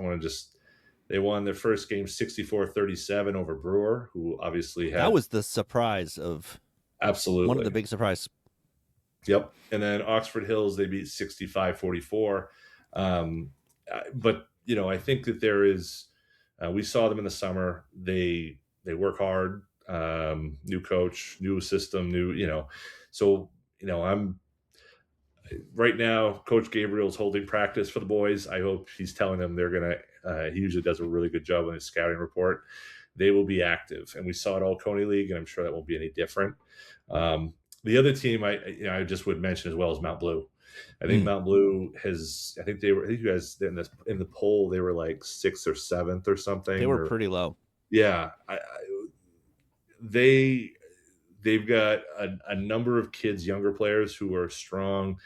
They won their first game 64-37 over Brewer, who obviously That had was the surprise of one of the absolutely. big surprise. Yep. And then Oxford Hills, they beat 65-44. But, I think that there is, we saw them in the summer. They work hard, new coach, new system, so, I'm right now, Coach Gabriel's holding practice for the boys. I hope he's telling them they're going to, he usually does a really good job on his scouting report. They will be active. And we saw it all Coney League, and I'm sure that won't be any different. The other team I just would mention as well is Mount Blue. I think Mm. Mount Blue has. I think you guys in the poll they were like sixth or seventh or They something. were Or pretty low. yeah, they they've got a number of kids, younger players who are strong.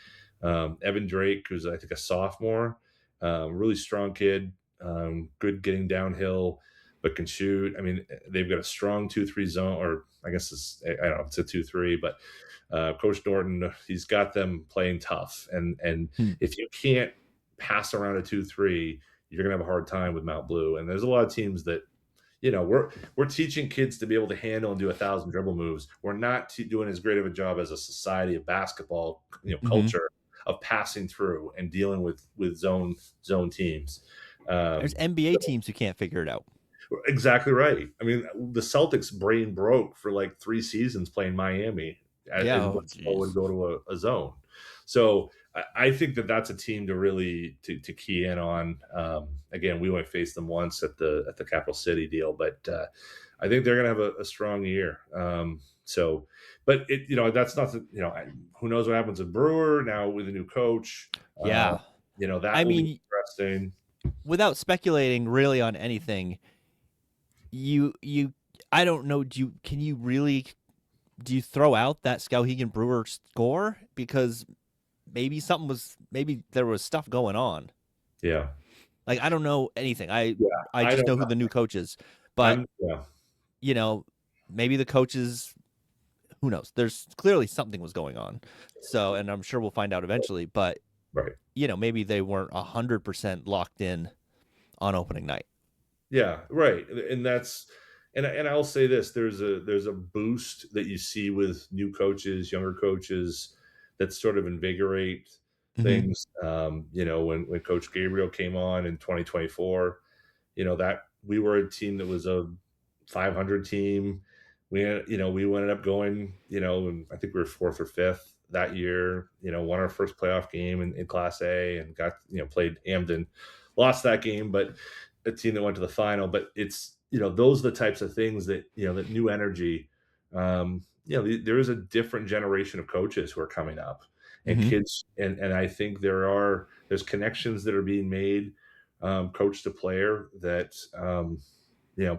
Evan Drake, who's I think a sophomore, really strong kid, good getting downhill, but can shoot. I mean, they've got a strong 2-3 zone, or I guess I don't know if it's a 2-3, but Coach Norton, he's got them playing tough, and Hmm. if you can't pass around a 2-3, you're gonna have a hard time with Mount Blue. And there's a lot of teams that we're teaching kids to be able to handle and do 1,000 dribble moves. We're not doing as great of a job as a society of basketball, Hmm. culture of passing through and dealing with zone teams. There's Um, NBA teams who can't figure it out. exactly right. I mean, the Celtics brain broke for like 3 seasons playing Miami, Yeah. and Oh, what would jeez. go to a zone. So I think that that's a team to really to key in on. Again, we only faced them once at the Capital City deal, but I think they're going to have a strong year. So, but it that's not who knows what happens with Brewer now with a new coach. Uh, Yeah. that I will be mean, interesting. without speculating really on anything, you I don't know. Do you throw out that Skowhegan Brewer score because maybe there was stuff going on. Yeah, Like I don't know anything. yeah. I I just don't. know who the new coach is, but Yeah, you know maybe the coaches. Who knows? There's clearly something was going on. So, and I'm sure we'll find out eventually. But right. maybe they weren't 100% locked in on opening night. Yeah, right. And that's and I'll say this, there's a boost that you see with new coaches, younger coaches that sort of invigorate Mm-hmm. things. When Coach Gabriel came on in 2024, that we were a team that was a 500 team. We ended up going, and I think we were fourth or fifth that year. Won our first playoff game in Class A and got played Hamden, lost that game, but a team that went to the final. But it's those are the types of things that that new energy. There is a different generation of coaches who are coming up, and Mm-hmm. kids, and I think there's connections that are being made, coach to player, that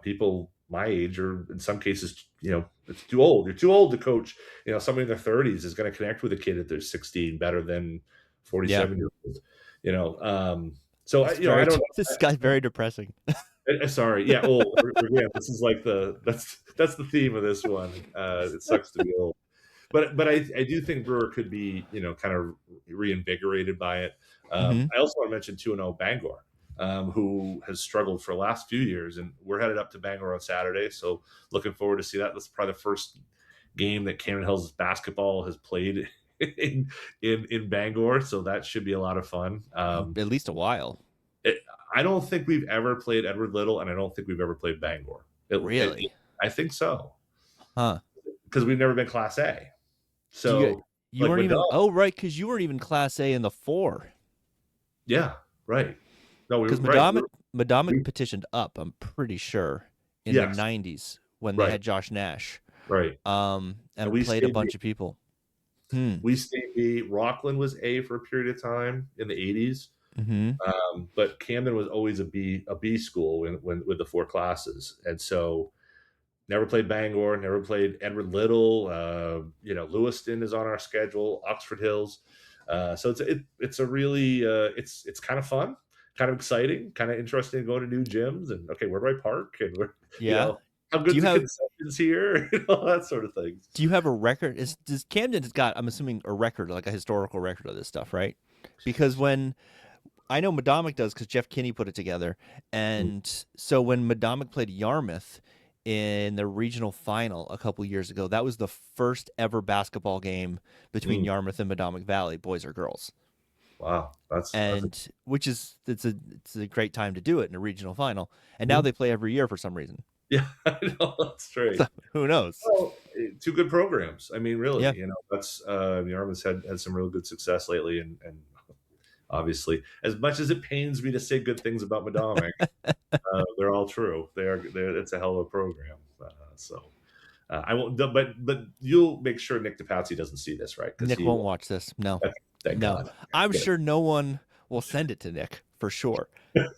people my age, or in some cases, it's too old. You're too old to coach. Somebody in their 30s is going to connect with a kid at their 16 better than Yeah. 47 year old. So It's I very, don't this guy's very depressing. sorry, yeah, old. Again, this is like that's the theme of this one. It sucks to be old, but I do think Brewer could be kind of reinvigorated by it. Mm-hmm. I also want to mention 2-0 Bangor, who has struggled for the last few years, and we're headed up to Bangor on Saturday, so looking forward to see that. That's probably the first game that Camden Hills basketball has played in Bangor, so that should be a lot of fun. At least a while. It, I don't think we've ever played Edward Little, and I don't think we've ever played Bangor. Really? I think so, Huh. because we've never been Class A. Do you, So, you like weren't even, Madonna, oh, right. Cause you weren't even class A in the 4. yeah, right. No, we were Cause right. Madomic We petitioned up, I'm pretty sure, in the yes, 90s when they right, had Josh Nash, right. And and we played a stayed B. bunch of people. Hmm. We stayed B. Rockland was A for a period of time in the 80s. Mm-hmm. But Camden was always a B school when with the 4 classes, and so never played Bangor, never played Edward Little. Lewiston is on our schedule, Oxford Hills. So it's a really it's kind of fun, kind of exciting, kind of interesting to go to new gyms, and okay, where do I park, and where Yeah. how Do good's you the have, concessions here, all that sort of thing. do you have a record? Does Camden's got, I'm assuming, a record, like a historical record of this stuff, right? Because when I know Madomic does, because Jeff Kinney put it together. And so when Madomic played Yarmouth in the regional final a couple years ago, that was the first ever basketball game between Mm, Yarmouth and Madomic Valley, boys or girls. wow, that's a, And which is it's a great time to do it in a regional final. And now mm, they play every year for some reason. yeah, I know, that's So great. who knows? Well, 2 good programs. I mean, really, Yeah. that's Yarmouth's had some real good success lately, and obviously, as much as it pains me to say good things about Madomic, they're all true. It's a hell of a program. I won't. But you'll make sure Nick DePatsy doesn't see this, right? Because Nick he won't will. watch this. No. Thank No. God. I'm Good. sure no one will send it to Nick for sure.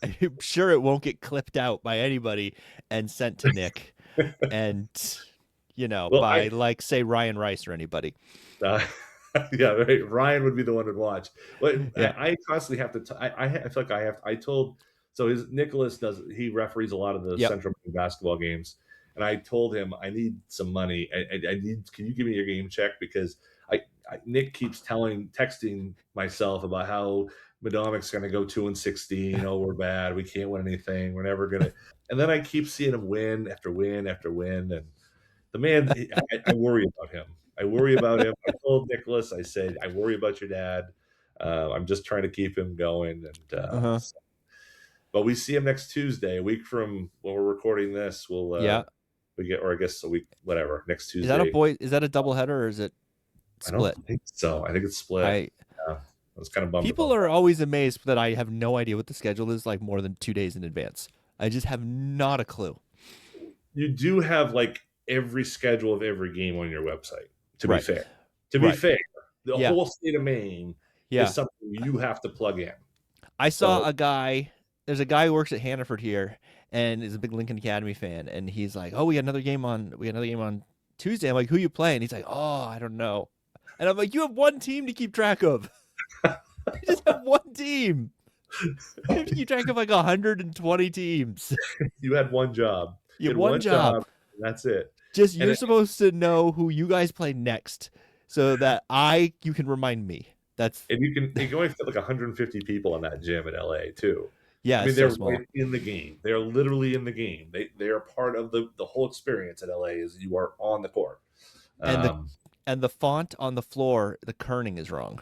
I'm sure it won't get clipped out by anybody and sent to Nick and Well, by like say Ryan Rice or anybody. uh, yeah, right. Ryan would be the one to watch. But Yeah. I constantly have to. I feel like I have. I told. So his Nicholas does. He referees a lot of the Yep. Central Maine basketball games, and I told him I need some money. I need. Can you give me your game check, because Nick keeps texting myself about how Madomic's going to go 2-16. Oh, we're bad. We can't win anything. We're never gonna. And then I keep seeing him win after win after win, and the man. I worry about him. I worry about him. I told Nicholas. I said, I worry about your dad. I'm just trying to keep him going, and Uh-huh. but we see him next Tuesday, a week from when we're recording this. Yeah. We get, or I guess a week, whatever, next Is that a Tuesday. boy? Is that a doubleheader or is it I don't split? think so. I think it's split. I Yeah, I was kind of bummed People about are that. always amazed that I have no idea what the schedule is like more than 2 days in advance. I just have not a clue. You do have like every schedule of every game on your website. To be Right. fair, to be Right. fair, the Yeah. whole state of Maine is Yeah. something you have to plug in. I So saw a guy. There's a guy who works at Hannaford here, and is a big Lincoln Academy fan. And he's like, "Oh, we got another game on Tuesday." I'm like, "Who you playing?" He's like, "Oh, I don't know." And I'm like, "You have one team to keep track of. You just have one team. You have to keep track of like 120 teams. you had one job. You You have had one one job. job. And that's it. Just And you're supposed to know who you guys play next, so that you can remind me. That's you can only fit like 150 people in that gym in LA too. I yeah, mean, it's so they're small. right in the game. They're literally in the game. They are part of the whole experience in LA. Is you are on the court. And the Um, and the font on the floor, the kerning is wrong.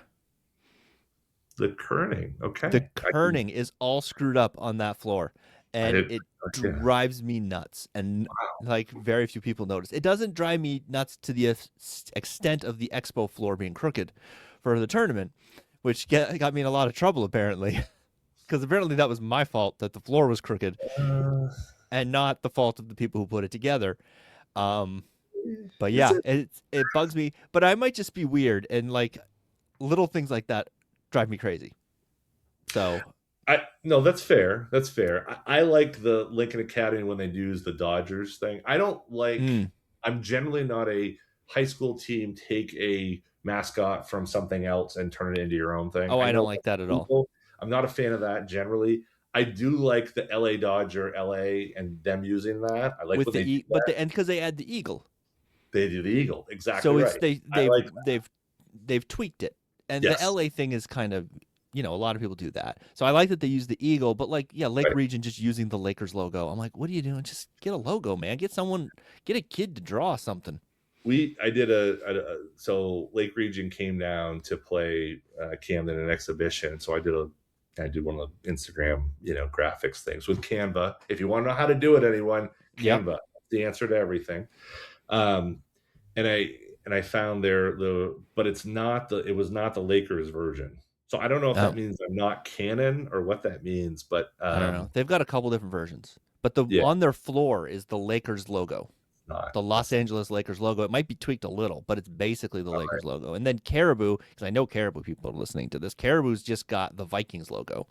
the kerning, The okay. kerning is all screwed up on that floor, I and did. it Yeah. drives me nuts. And like very few people notice. It doesn't drive me nuts to the extent of the expo floor being crooked for the tournament, which got me in a lot of trouble apparently, because apparently that was my fault that the floor was crooked Uh, and not the fault of the people who put it together. Um, but is yeah, it? it bugs me. But I might just be weird, and like little things like that drive me crazy. So, I no, that's fair. That's fair. I like the Lincoln Academy when they use the Dodgers thing. I don't like. mm, I'm generally not a high school team take a mascot from something else and turn it into your own thing. oh, I I don't know like that at all. people. I'm not a fan of that generally. I do like the LA Dodger LA and them using that. I like With when they do but that. and because they add the eagle, They do the Eagle. Exactly so it's right. I like that. they've tweaked it, and the Yes. LA thing is kind of a lot of people do that. So I like that they use the eagle, but like yeah, Lake Right. Region just using the Lakers logo. I'm like, what are you doing? Just get a logo, man. Get a kid to draw something. I did so Lake Region came down to play Camden in an exhibition. So I did one of the Instagram, graphics things with Canva. If you want to know how to do it, anyone, Yep. Canva, the answer to everything. Um, and I found but it was not the Lakers version. So I don't know if that Oh, means I'm not canon or what that means, but I don't know. They've got a couple different versions, but the yeah, on their floor is the Lakers logo. it's not. The Los That's Angeles Lakers logo. It might be tweaked a little, but it's basically the not right. Lakers logo. And then Caribou, because I know Caribou people are listening to this. Caribou's just got the Vikings logo,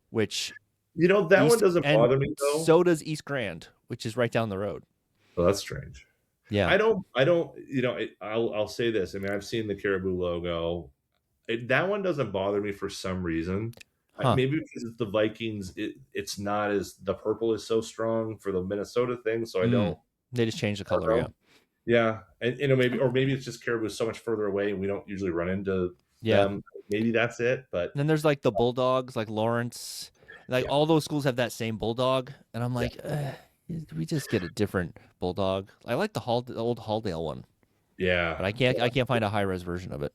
which That one East doesn't and bother me though. so does East Grand, which is right down the road. Well, that's strange. Yeah. I don't, I'll say this. I mean, I've seen the Caribou logo. That one doesn't bother me for some reason. Huh. Maybe because it's the Vikings, it's not as the purple is so strong for the Minnesota thing. So Mm. They just changed the I don't color. Yeah. know. Yeah, and maybe it's just Caribou is so much further away, and we don't usually run into Yeah. them. Maybe that's it. But And then there's like the Bulldogs, like Lawrence, like yeah, all those schools have that same Bulldog, and I'm yeah, like, we just get a different Bulldog. I like the old Halldale one, yeah. but I can't find a high res version of it.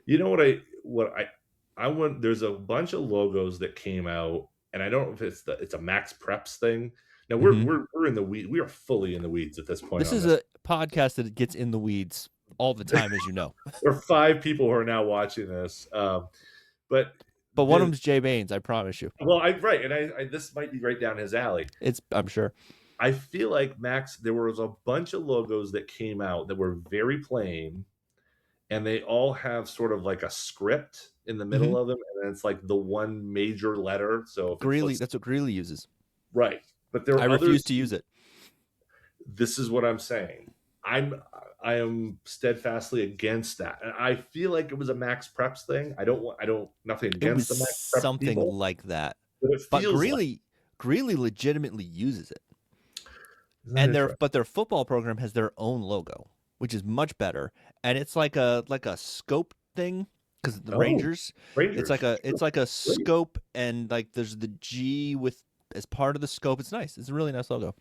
You know what I want? There's a bunch of logos that came out, and I don't know if it's a Max Preps thing. Now Mm-hmm. we're in the weed. We are fully in the weeds at this point This on is this. a podcast that gets in the weeds all the time, as you know. There are 5 people who are now watching this, but But one of the them's Jay Baines, I promise you. well, I right, and I this might be right down his alley. I'm sure. I feel like Max. There was a bunch of logos that came out that were very plain, and they all have sort of like a script in the Mm-hmm. middle of them, and then it's like the one major letter. So if it's That's what Greeley uses. right, but there I are refuse others. to use it. This is what I'm saying. I am steadfastly against that, and I feel like it was a Max Preps thing. I don't nothing It was against the Max Preps something people, like that. but it But feels like Greeley legitimately uses it. isn't that And interesting? their football program has their own logo, which is much better. And it's like a scope thing because the Oh, Rangers, Rangers, it's like a great. scope, and like there's the G with as part of the scope. It's nice. It's a really nice logo.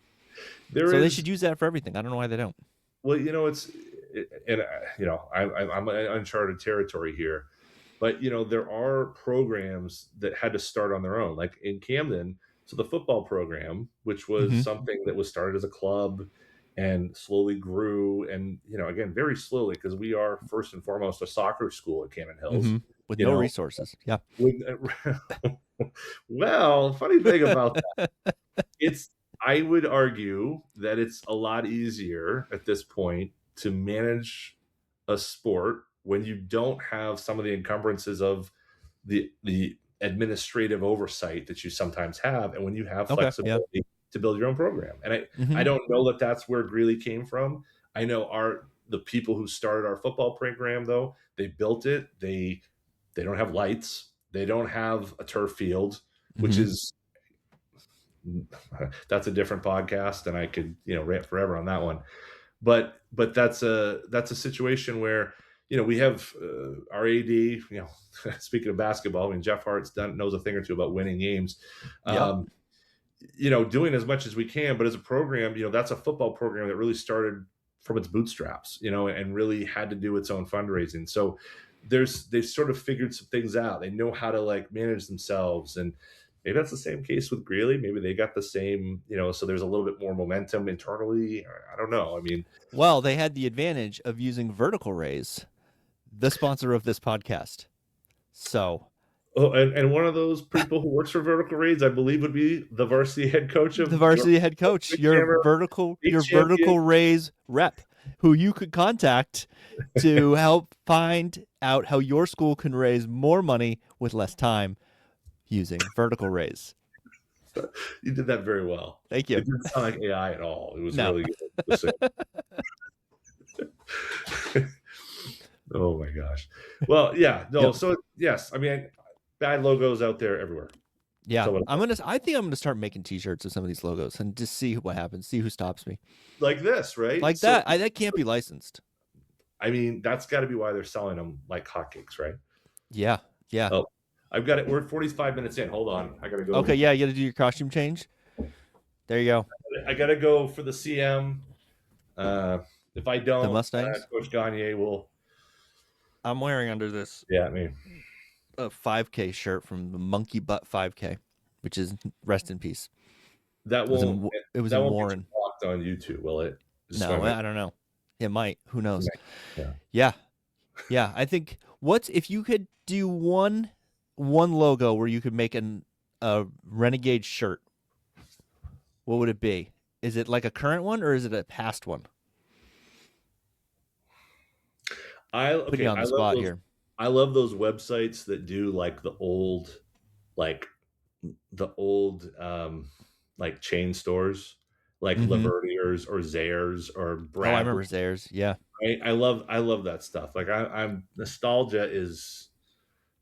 There So they is should use that for everything. I don't know why they don't. well, it's and I'm in uncharted territory here. But there are programs that had to start on their own, like in Camden. So the football program, which was Mm-hmm. something that was started as a club and slowly grew, and again, very slowly, because we are first and foremost a soccer school at Camden Hills. Mm-hmm. With You no know, resources. Yeah. with, well, funny thing about it's I would argue that it's a lot easier at this point to manage a sport when you don't have some of the encumbrances of the administrative oversight that you sometimes have, and when you have Okay. Yeah. flexibility to build your own program. And I Mm-hmm. don't know that that's where Greeley came from. I know the people who started our football program, though, they built it. They don't have lights. They don't have a turf field, which Mm-hmm. is that's a different podcast, and I could rant forever on that one. But that's a situation where we have our AD. Speaking of basketball, I mean Jeff Hart's knows a thing or two about winning games. Yep. Um, doing as much as we can, but as a program, that's a football program that really started from its bootstraps, and really had to do its own fundraising. So they've sort of figured some things out. They know how to like manage themselves, and maybe that's the same case with Greeley. Maybe they got the same, so there's a little bit more momentum internally. I don't know. I mean, Well, they had the advantage of using Vertical Raise, the sponsor of this podcast. So oh, and one of those people who works for Vertical Raids, I believe, would be the varsity head coach the of varsity head coach, your Hammer, state champion. vertical raise rep, who you could contact to help find out how your school can raise more money with less time using vertical raise. You did that very well. Thank you. It didn't sound like AI at all. It was No. really good. Oh my gosh. Well, yeah, no. Yep. So yes, I mean, bad logos out there everywhere. Yeah, So I think I'm gonna start making T-shirts with some of these logos and just see what happens, see who stops me. like this, right? Like So, that, that can't be licensed. I mean, that's got to be why they're selling them like hotcakes, right? Yeah, yeah. Oh, I've got it. We're 45 minutes in. Hold on, I gotta go. Okay, yeah, you got to do your costume change. There you go. I gotta go for the CM. If I don't, The Mustangs. Coach Gagne will. I'm wearing under this Yeah, I mean, a 5K shirt from the Monkey Butt 5K, which is rest in peace. that It was won't. in, it was That in won't Warren. get blocked on YouTube, will it? No, I don't know. It might. Who knows? Yeah. Yeah, yeah. I think if you could do one logo where you could make a Renegade shirt, what would it be? Is it like a current one or is it a past one? Put you on the spot here. I love those websites that do like the old, like like chain stores, like Lavertier's or Zayre's or Brad. Oh, I remember Zayre's. Yeah, I love that stuff. Like I'm nostalgia is,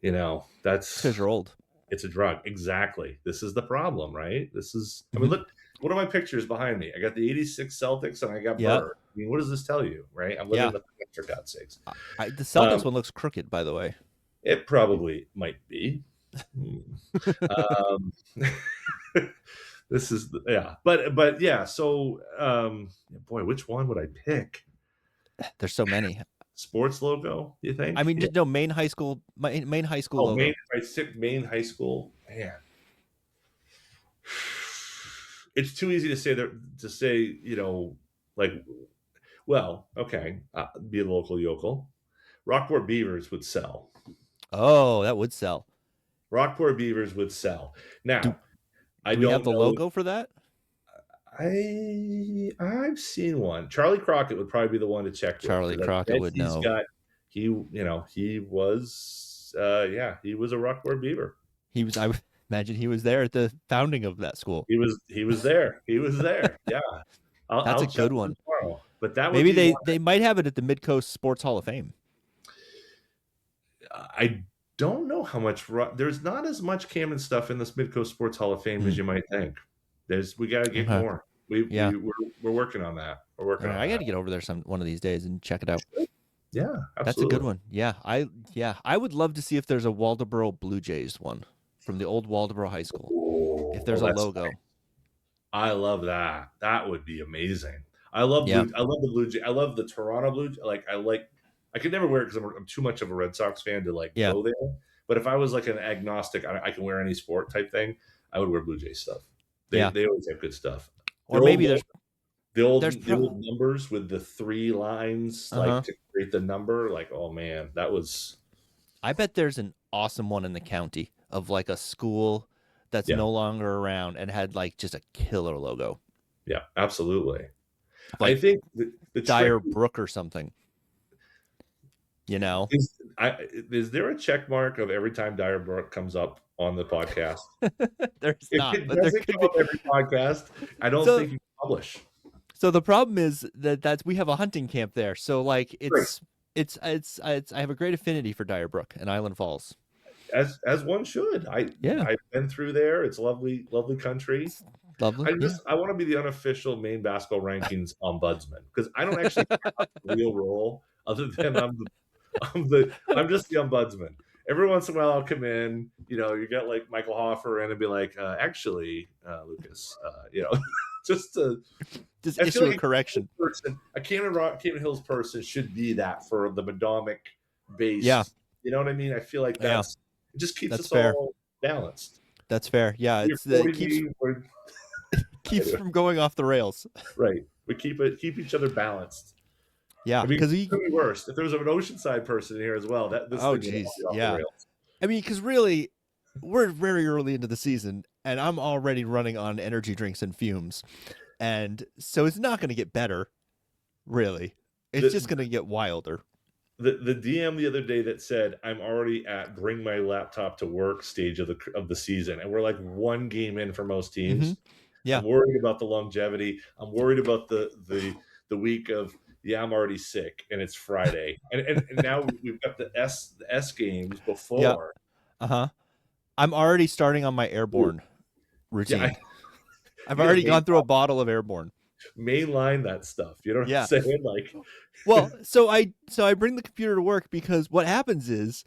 that's because you're old. It's a drug. Exactly. This is the problem, right? I mean, look, what are my pictures behind me? I got the 86 Celtics and I got Bird. I mean, what does this tell you, right? I'm living in the past, for God's sakes. The Celtics one looks crooked, by the way. It probably might be. This is, but yeah. So, boy, which one would I pick? There's so many. Sports logo, you think? I mean, no, Maine High School logo. Maine High School. Man, it's too easy to say like, well, okay, be a local yokel. Rockport Beavers would sell. Oh, that would sell. Rockport Beavers would sell. Now, do I we don't have the know, logo for that? I've seen one. Charlie Crockett would probably be the one to check. Charlie Crockett would know. He was a Rockport Beaver. I would imagine he was there at the founding of that school. He was there. Yeah. That's a good one. Tomorrow. But that maybe they might have it at the Midcoast Sports Hall of Fame. I don't know how much. There's not as much Camden stuff in this Midcoast Sports Hall of Fame as you might think. We got to get more. We're working on that. I got to get over there one of these days and check it out. Yeah, absolutely. That's a good one. Yeah, I would love to see if there's a Waldoboro Blue Jays one from the old Waldoboro High School. If there's a logo, nice. I love that. That would be amazing. I love the Blue Jay. I love the Toronto Blue Jay. I I could never wear it because I'm too much of a Red Sox fan to like Yeah. go there. But if I was like an agnostic, I can wear any sport type thing, I would wear Blue Jays stuff. Yeah. They always have good stuff. Or maybe there's the old numbers with the 3 lines like to create the number. Like, oh man, that was. I bet there's an awesome one in the county of like a school that's no longer around and had like just a killer logo. Yeah, absolutely. Like I think the Dyer Brook or something. You know, is there a check mark of every time Dyer Brook comes up on the podcast? There's if not, it but there doesn't could come be. up every podcast, I don't think you publish. So the problem is that we have a hunting camp there. So like it's I have a great affinity for Dyer Brook and Island Falls. As one should. I've been through there. It's lovely country. It's lovely. I want to be the unofficial Maine basketball rankings ombudsman because I don't actually have a real role other than I'm just the ombudsman. Every once in a while I'll come in, you get like Michael Hoffer in and be like, actually, Lucas, just to issue a correction. A Cameron Hills person should be that for the Madomic base. Yeah. You know what I mean? I feel like it just keeps us fair. all balanced. That's fair. Yeah, it keeps from going off the rails. Right. We keep each other balanced. Yeah, because it could be worse. If there was an Oceanside person in here as well, I mean, because really, we're very early into the season, and I'm already running on energy drinks and fumes, and so it's not going to get better. Really, it's just going to get wilder. The DM the other day that said I'm already at bring my laptop to work stage of the season, and we're like one game in for most teams. Mm-hmm. Yeah, I'm worried about the longevity. I'm worried about the week of. Yeah, I'm already sick, and it's Friday, and now we've got the S games before. Yeah. I'm already starting on my airborne routine. Yeah, I've already gone through a bottle of airborne. Mainline that stuff. You know what I'm saying? Like, well, so I bring the computer to work because what happens is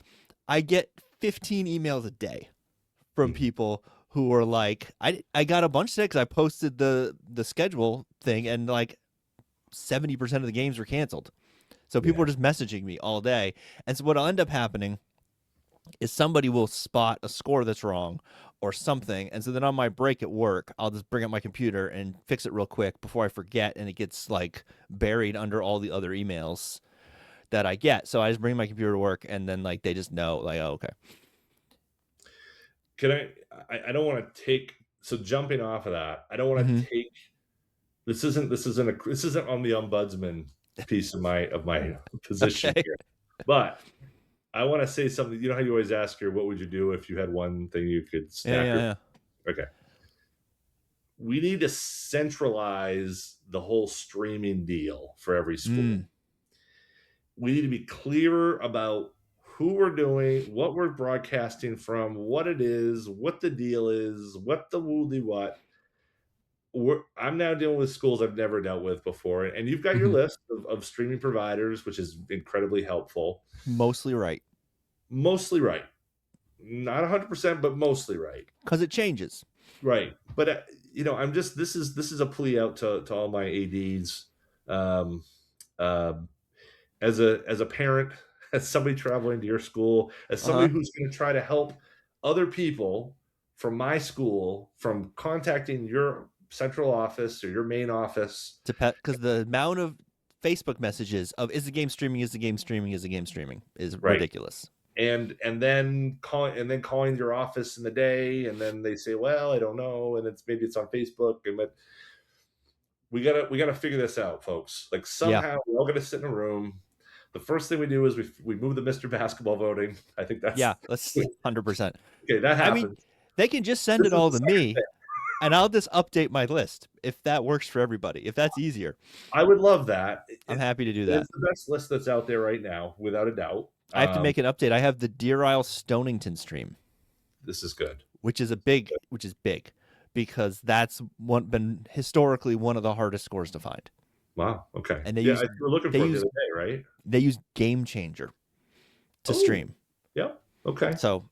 I get 15 emails a day from people who are like, I got a bunch today because I posted the schedule thing, and like 70% of the games were canceled. So people are just messaging me all day. And so what'll end up happening is somebody will spot a score that's wrong or something. And so then on my break at work, I'll just bring up my computer and fix it real quick before I forget. And it gets like buried under all the other emails that I get. So I just bring my computer to work, and then like they just know like, oh, okay. Can I don't want to take, so jumping off of that, I don't want to take, This isn't on the ombudsman piece of my position here, but I want to say something. You know how you always ask her, what would you do if you had one thing you could stack? Yeah. Okay. We need to centralize the whole streaming deal for every school. We need to be clearer about who we're doing, what we're broadcasting from, what it is, what the deal is, what the woolly what. I'm now dealing with schools I've never dealt with before, and you've got your list of streaming providers, which is incredibly helpful. Mostly right. Not 100%, but mostly right. Because it changes. Right, but I'm just this is a plea out to all my ads, as a parent, as somebody traveling to your school, as somebody who's going to try to help other people from my school from contacting your central office or your main office, because the amount of Facebook messages of is the game streaming is ridiculous. And then calling your office in the day, and then they say, well, I don't know, and maybe it's on Facebook, but we gotta figure this out, folks. Like somehow we're all gonna sit in a room. The first thing we do is we move the Mr. Basketball voting. I think that's let's 100%. Okay, that happens. I mean, they can just send it all to me. And I'll just update my list if that works for everybody. If that's easier, I would love that. I'm happy to do that. It's the best list that's out there right now, without a doubt. I have to make an update. I have the Deer Isle Stonington stream. This is good. Which is big because that's been historically one of the hardest scores to find. Wow. Okay. And we're looking for it the other day, right? They use Game Changer to stream. Yeah. Okay. So.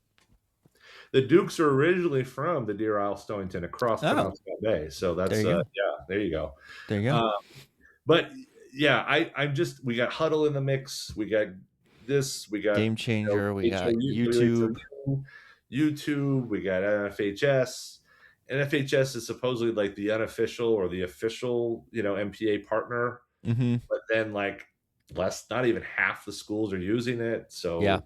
The Dukes are originally from the Deer Isle Stonington across Penobscot Bay. So that's, there you go. There you go. But yeah, we got Huddle in the mix. We got this. We got Game Changer. We got HOU, YouTube. YouTube. We got NFHS. NFHS is supposedly like the unofficial or the official, MPA partner. Mm-hmm. But then not even half the schools are using it. Yeah. So,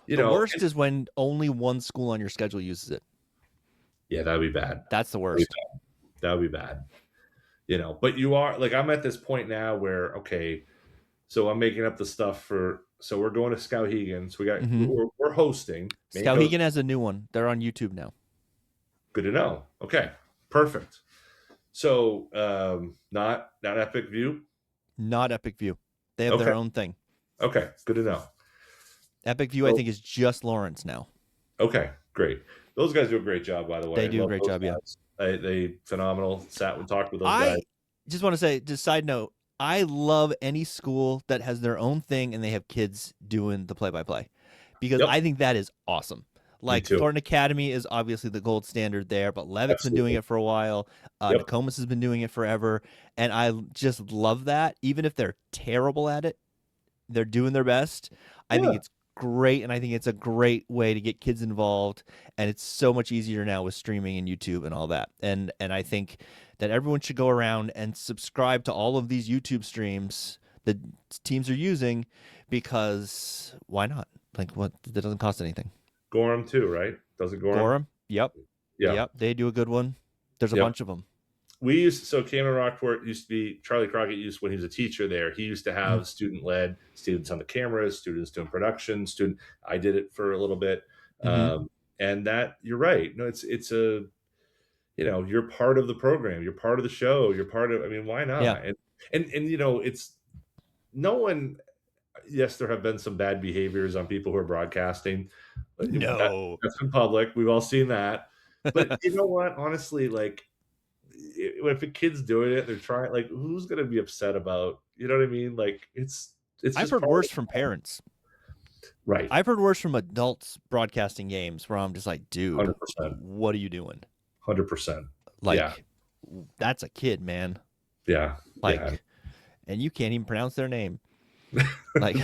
The worst is when only one school on your schedule uses it. yeah, that'd be bad. That's the worst. That would be bad. But you are like, I'm at this point now where, okay, so I'm making up the stuff so we're going to Skowhegan. So we're hosting. Skowhegan has a new one. They're on YouTube now. Good to know. Okay, perfect. So, not Epic View? Not Epic View. They have their own thing. Okay, good to know. Epic View, I think, is just Lawrence now. Okay, great. Those guys do a great job, by the way. They do a great job, guys. Yeah. They phenomenal. Sat and talked with those guys. I just want to say, just side note, I love any school that has their own thing and they have kids doing the play-by-play because I think that is awesome. Like Thornton Academy is obviously the gold standard there, but Levitt's been doing it for a while. Nokomis has been doing it forever. And I just love that. Even if they're terrible at it, they're doing their best. I think it's great. And I think it's a great way to get kids involved. And it's so much easier now with streaming and YouTube and all that. And I think that everyone should go around and subscribe to all of these YouTube streams that teams are using because why not? Like that doesn't cost anything. Gorham too, right? Does it Gorham? Gorham? Yep. Yeah. Yep. They do a good one. There's a bunch of them. Cameron Rockport used to be, Charlie Crockett used, when he was a teacher there, he used to have student-led, students on the cameras, students doing production, I did it for a little bit. And that, you're right. No, it's a, you're part of the program. You're part of the show. You're part of, why not? Yeah. And it's no one, yes, there have been some bad behaviors on people who are broadcasting. No. That's in public. We've all seen that. But you know what? Honestly, like, if a kid's doing it, they're trying, like, who's going to be upset about, you know what I mean? Like, it's I've heard worse from parents. Right. I've heard worse from adults broadcasting games where I'm just like, dude, 100%. What are you doing? 100%. Like, that's a kid, man. Yeah. Like, and you can't even pronounce their name. Like,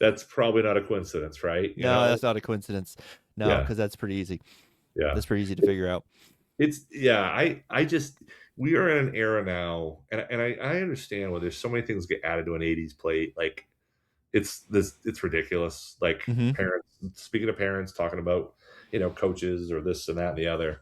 that's probably not a coincidence, right? No, that's not a coincidence. No, because that's pretty easy. Yeah. That's pretty easy to figure out. I just, we are in an era now, and I understand why there's so many things get added to an 80s plate. Like, it's ridiculous. Like, parents, speaking of parents, talking about, coaches or this and that and the other.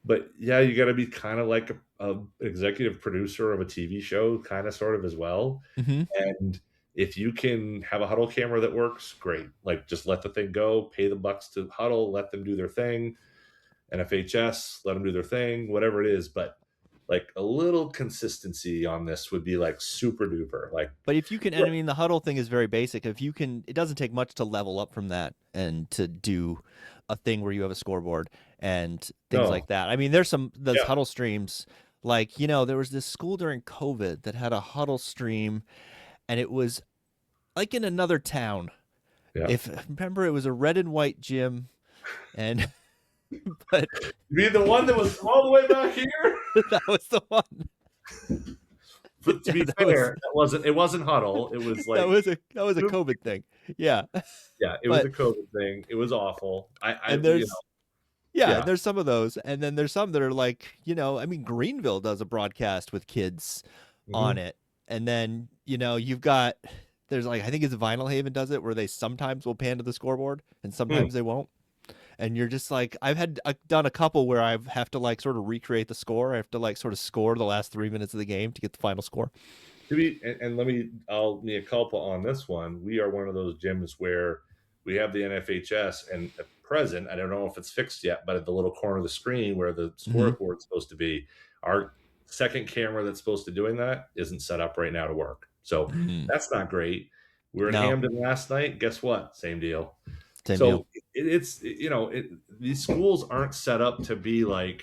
But yeah, you got to be kind of like a executive producer of a TV show, kind of sort of as well. And if you can have a huddle camera that works, great. Like, just let the thing go, pay the bucks to huddle, let them do their thing. NFHS, let them do their thing, whatever it is. But like, a little consistency on this would be like super duper. Like, but if you can, I mean, the huddle thing is very basic. If you can, it doesn't take much to level up from that and to do a thing where you have a scoreboard and things like that. I mean, there's those huddle streams. Like, there was this school during COVID that had a huddle stream, and it was like in another town. Yeah. Remember, it was a red and white gym, and but you mean the one that was all the way back here? That was the one. But to be fair, it wasn't huddle. It was like that was a COVID thing. Yeah. Yeah, it was a COVID thing. It was awful. There's some of those, and then there's some that are like, Greenville does a broadcast with kids on it, and then you've got there's like, I think it's Vinyl Haven does it where they sometimes will pan to the scoreboard and sometimes they won't. And you're just like, I've done a couple where I have to like sort of recreate the score. I have to like sort of score the last 3 minutes of the game to get the final score. I'll mea culpa on this one. We are one of those gyms where we have the NFHS, and at present, I don't know if it's fixed yet, but at the little corner of the screen where the scoreboard's supposed to be, our second camera that's supposed to doing that isn't set up right now to work. So that's not great. We were in Hamden last night. Guess what? Same deal. It's these schools aren't set up to be like,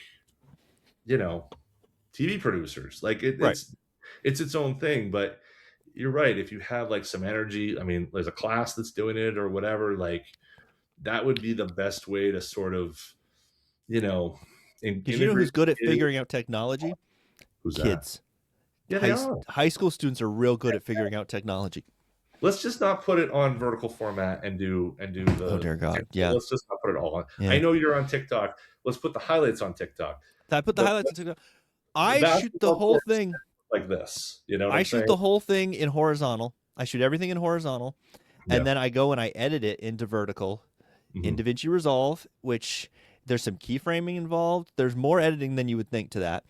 TV producers. Like it's its own thing. But you're right. If you have like some energy, I mean, there's a class that's doing it or whatever, like that would be the best way to sort of, Because you know who's good at figuring out technology? Who's kids. That? Yeah, high school students are real good at figuring out technology. let's just not put it on vertical format and do Oh the dear God. pixel. Yeah. Let's just not put it all on. I Yeah. know you're on TikTok. Let's put the highlights on TikTok. I put the But highlights on TikTok. the I shoot the basketball whole courts thing. like this. You know what I I'm shoot saying? the whole thing in horizontal. I shoot everything in horizontal, and Yeah. then I go and I edit it into vertical in Hmm. DaVinci Resolve, which there's some keyframing involved. There's more editing than you would think to that.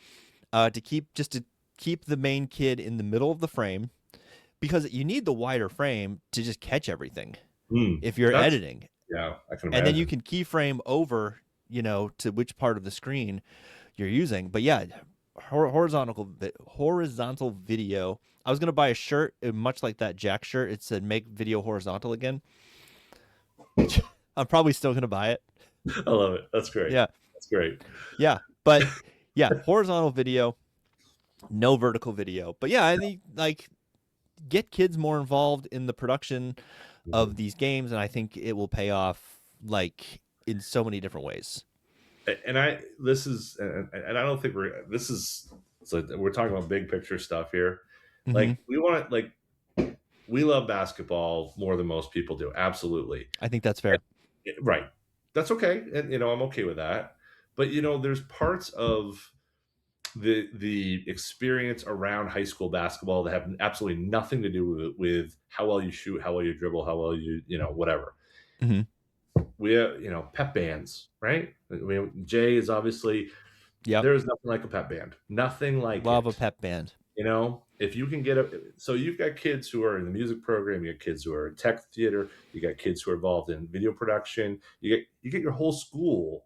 To keep the main kid in the middle of the frame because you need the wider frame to just catch everything Mm. if you're That's editing. yeah. I can And then you imagine. can keyframe over, to which part of the screen you're using. But yeah, horizontal video. I was gonna buy a shirt, much like that Jack shirt. It said "Make video horizontal again." I'm probably still gonna buy it. I love it. That's great. Yeah, That's great. yeah, but yeah, horizontal video, no vertical video. But yeah, I think like get kids more involved in the production Mhm. of these games, and I think it will pay off like in so many different ways. And I this is and I don't think this is so we're talking about big picture stuff here. Hmm. Like we want to like we love basketball more than most people do. Absolutely. I think that's fair. Right. That's okay. And I'm okay with that. But there's parts of the experience around high school basketball that have absolutely nothing to do with how well you shoot, how well you dribble, how well whatever. Hmm. We have, pep bands, right? Jay is obviously Yep, there's nothing like a pep band. Nothing like love a it. pep band. If you can get so you've got kids who are in the music program, you got kids who are in tech theater, you got kids who are involved in video production, you get your whole school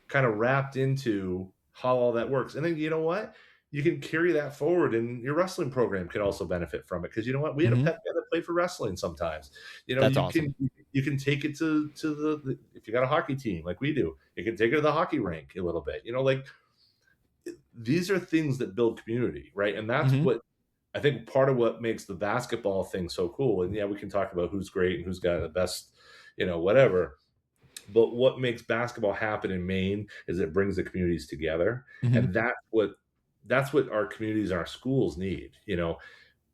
kind of wrapped into how all that works. And then you know what? You can carry that forward, and your wrestling program could also benefit from it because you know what? We had a Hmm. pep band that played for wrestling sometimes. That's You awesome. can take it to the if you got a hockey team like we do, you can take it to the hockey rink a little bit. Like these are things that build community, right? And that's Hmm. what I think part of what makes the basketball thing so cool. And yeah, we can talk about who's great and who's got the best, whatever. But what makes basketball happen in Maine is it brings the communities together, Hmm. and that's what our communities and our schools need.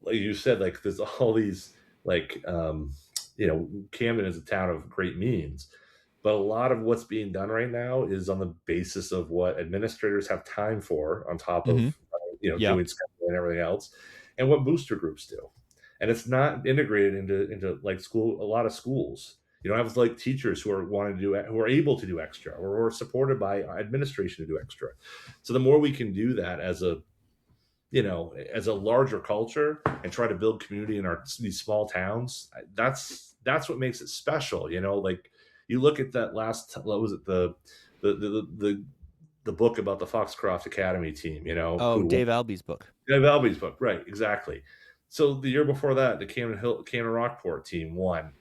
Like you said, like there's all these like Camden is a town of great means, but a lot of what's being done right now is on the basis of what administrators have time for, on top of Hmm. Yep. doing schedule and everything else, and what booster groups do. And it's not integrated into like school. A lot of schools, you don't have like teachers who are wanting to do who are able to do extra or are supported by administration to do extra. So the more we can do that as a larger culture and try to build community in these small towns, that's what makes it special. Like you look at that last, what was it, the book about the Foxcroft Academy team, Oh, who won. Dave Alby's book. Yeah, Valby's book, right? Exactly. So the year before that, the Camden Rockport team won.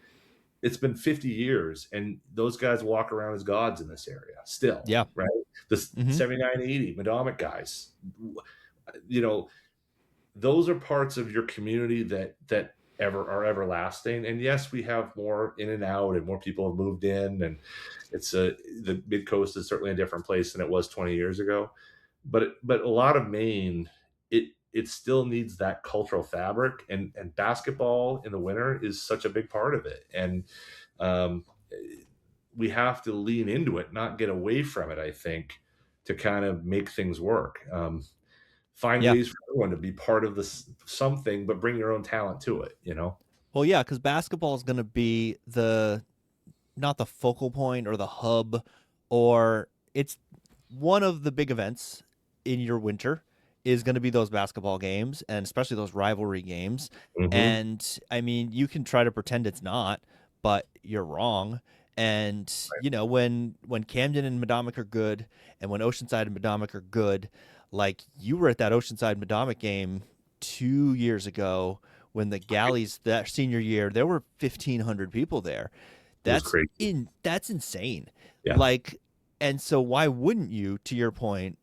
It's been 50 years, and those guys walk around as gods in this area still, Yeah. right? The Hmm. 79-80 Madomic guys, you know, those are parts of your community that ever are everlasting. And yes, we have more in and out, and more people have moved in, and the mid coast is certainly a different place than it was 20 years ago. But a lot of Maine, it still needs that cultural fabric, and basketball in the winter is such a big part of it. And um, we have to lean into it, not get away from it. I think to kind of make things work. Find Yeah. ways for everyone to be part of this something, but bring your own talent to it. Well, yeah, because basketball is going to be the not the focal point or the hub, or it's one of the big events in your winter is going to be those basketball games and especially those rivalry games. Hmm. And I mean, you can try to pretend it's not, but you're wrong. And when Camden and Madomic are good, and when Oceanside and Madomic are good, like you were at that Oceanside Madomic game 2 years ago when the Galleys that senior year there were 1,500 people there. It was crazy. That's insane. Yeah. Like, and so why wouldn't you, to your point,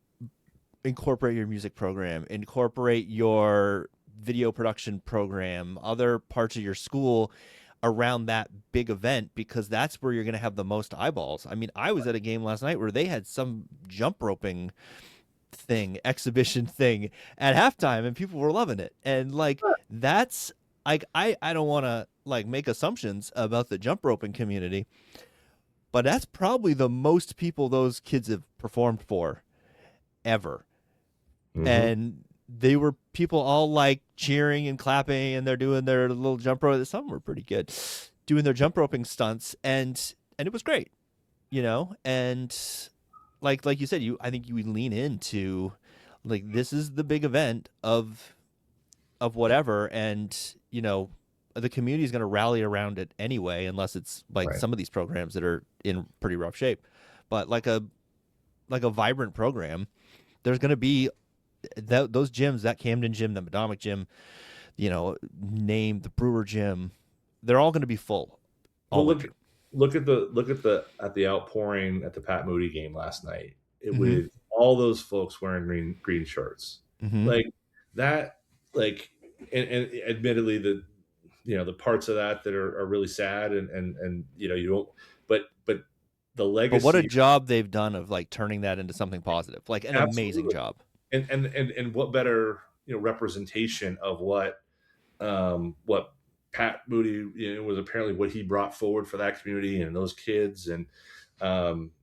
incorporate your music program, incorporate your video production program, other parts of your school around that big event because that's where you're going to have the most eyeballs. I mean, I was at a game last night where they had some jump roping exhibition thing at halftime and people were loving it. And like that's I don't want to like make assumptions about the jump roping community, but that's probably the most people those kids have performed for ever. Mm-hmm. And they were people all like cheering and clapping, and they're doing their little jump rope. Some were pretty good, doing their jump roping stunts, and it was great, you know. And like you said, I think you would lean into like this is the big event of whatever, and you know the community is going to rally around it anyway, unless it's like Right. some of these programs that are in pretty rough shape. But like a vibrant program, there's going to be those gyms, that Camden gym, the Madomic gym, you know, name the Brewer gym, they're all going to be full Well, all winter. at the outpouring at the Pat Moody game last night. It Mm-hmm. with all those folks wearing green shirts, Mm-hmm. like that, like, and admittedly the the parts of that are really sad, and you don't, but the But what a legacy, job they've done of like turning that into something positive, like an amazing absolutely, job. and what better representation of what Pat Moody, was apparently what he brought forward for that community and those kids, and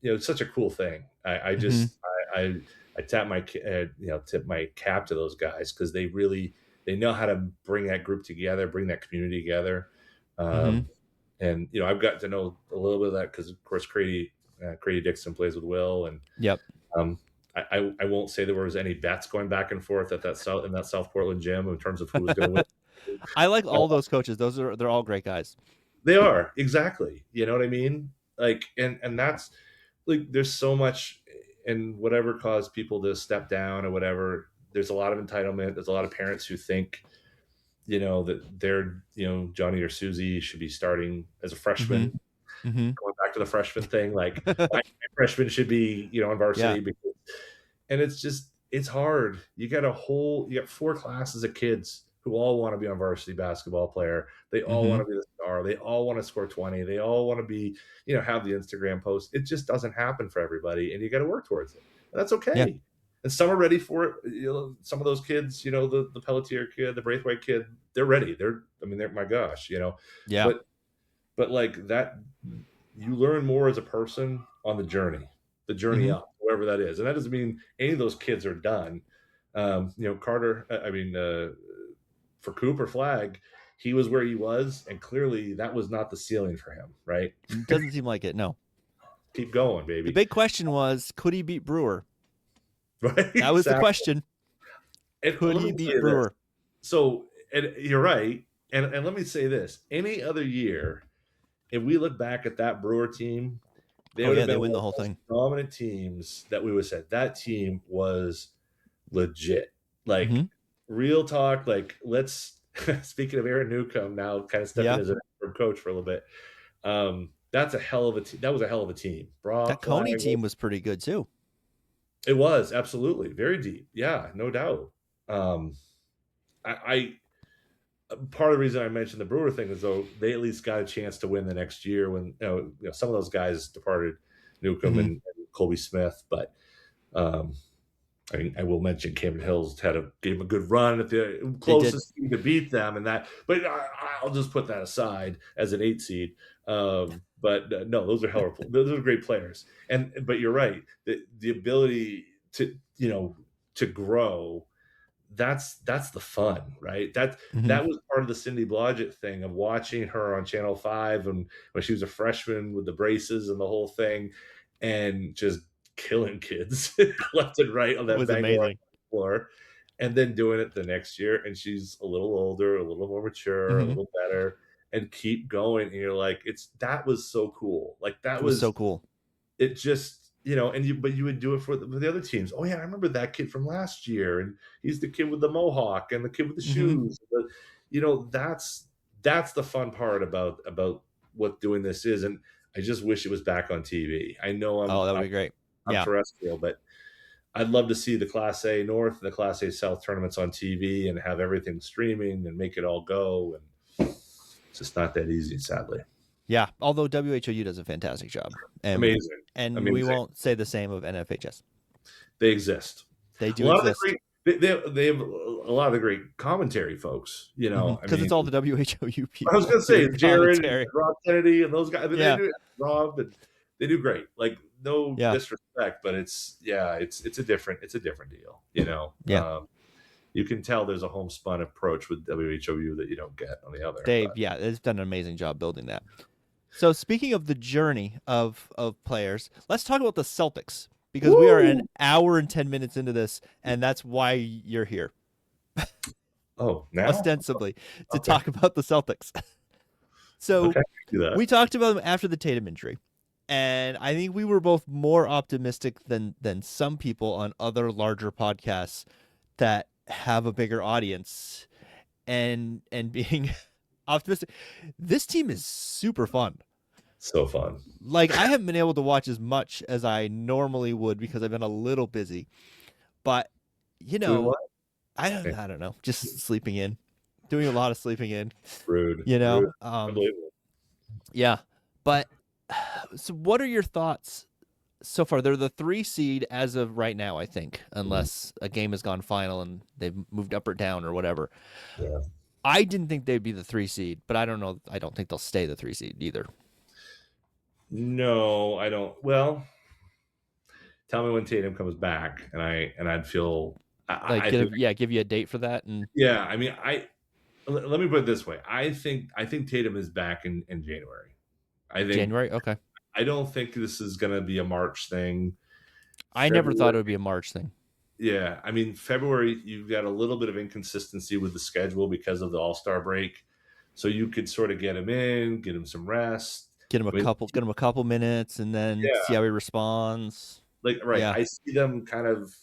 it's such a cool thing. I Mm-hmm. just I tip my cap to those guys because they know how to bring that group together, bring that community together, Mm-hmm. um, and I've got to know a little bit of that because of course Grady Dixon plays with Will, and Yep. um, I won't say there was any bets going back and forth at that South Portland gym in terms of who was going to win. I like Uh, all those coaches. They're all great guys. they are, exactly. You know what I mean? Like, and that's like, there's so much, and whatever caused people to step down or whatever. There's a lot of entitlement. There's a lot of parents who think, that they're, Johnny or Susie should be starting as a Mm-hmm. freshman. Mm-hmm. Going back to the freshman thing, like my freshman should be, on Yeah. varsity, and it's hard. You got four classes of kids who all want to be on varsity basketball player. They all Mm-hmm. want to be the star. They all want to score 20. They all want to be, have the Instagram post. It just doesn't happen for everybody, and you got to work towards it. And that's Yeah. okay. And some are ready for it. Some of those kids, the Pelletier kid, the Braithwaite kid, they're ready. They're my gosh, Yeah. but like that, you learn more as a person on the journey Mm-hmm. up, wherever that is. And that doesn't mean any of those kids are done. Carter, for Cooper Flag, he was where he was, and clearly that was not the ceiling for him, right? Doesn't seem like it. No. Keep going, The baby. big question was, could he beat Brewer? Right? That was the Exactly. question. And Could let he me beat say this. Brewer? So, and you're right. And let me say this. Any other year, if we look back at that Brewer team, they Oh would yeah, have they been win one the of whole the most thing. dominant teams that we would have said that team was legit. Like, Mm-hmm. real talk. Like, let's speaking of Aaron Newcomb now, kind of stepping Yeah. as a coach for a little bit. That's a hell of a team. That was a hell of a team. That Brock Flag. Coney team was pretty good too. It was absolutely very deep. Yeah, no doubt. Um, I part of the reason I mentioned the Brewer thing is though they at least got a chance to win the next year when some of those guys departed, Newcomb Mm-hmm. and Colby Smith, but um, I will mention Camden Hills gave him a good run at the They did. closest team to beat them, and that. But I'll just put that aside as an 8 seed. But no, those are great players, but you're right. The ability to grow, that's the fun, right? Mm-hmm. That was part of the Cindy Blodgett thing of watching her on Channel 5 and when she was a freshman with the braces and the whole thing, and just killing kids left and right on It that was Bangor amazing. floor, and then doing it the next year, and she's a little older, a little more mature, a Mm-hmm. little better, and keep going. And you're like, that was so cool. Like It was so cool. it just but you would do it for the other teams. Oh yeah, I remember that kid from last year, and he's the kid with the mohawk and the kid with the Mm-hmm. shoes. That's the fun part about what doing this is, and I just wish it was back on TV. I know Oh, that would be great. I'm Yeah. terrestrial, but I'd love to see the Class A North and the Class A South tournaments on TV and have everything streaming and make it all go. And it's just not that easy, sadly. Yeah. Although WHOU does a fantastic job, Amazing, and we amazing. won't say the same of NFHS. They exist. They A do lot of exist. they have a lot of the great commentary folks. You know, I Because it's mean, all the WHOU I was people gonna say doing Jared and commentary. Rob Kennedy and those guys. I mean, they Yeah, do Rob and they do great. Like no yeah, disrespect, but it's a different deal. You know, yeah. you can tell there's a homespun approach with WHOU that you don't get on the other. Dave, But yeah, has done an amazing job building that. So speaking of the journey of players, let's talk about the Celtics because we are an woo! hour and 10 minutes into this, and that's why you're here, Oh, now ostensibly, to okay, talk about the Celtics. So okay, do we that. talked about them after the Tatum injury, and I think we were both more optimistic than some people on other larger podcasts that have a bigger audience, and being optimistic. This team is super fun. So fun. Like I haven't been able to watch as much as I normally would because I've been a little busy. But you Doing know, what? Yeah, I don't know, just sleeping in, doing a lot of sleeping in. rude, You rude. know, Unbelievable. yeah. But so, what are your thoughts so far? They're the 3 seed as of right now, I think, Mhm. unless a game has gone final and they've moved up or down or whatever. Yeah. I didn't think they'd be the 3 seed, but I don't know. I don't think they'll stay the 3 seed either. No, I don't. Well, tell me when Tatum comes back, and I'd feel. Like, I think give you a date for that, and yeah. I mean, let me put it this way. I think Tatum is back in January. I think January. Okay. I don't think this is going to be a March thing. I never thought February, it would be a March thing. yeah. I mean, February you've got a little bit of inconsistency with the schedule because of the All Star break, so you could sort of get him in, get him some rest. I mean, Get him a couple minutes, and then see yeah, how he responds. like right. Yeah, I see them kind of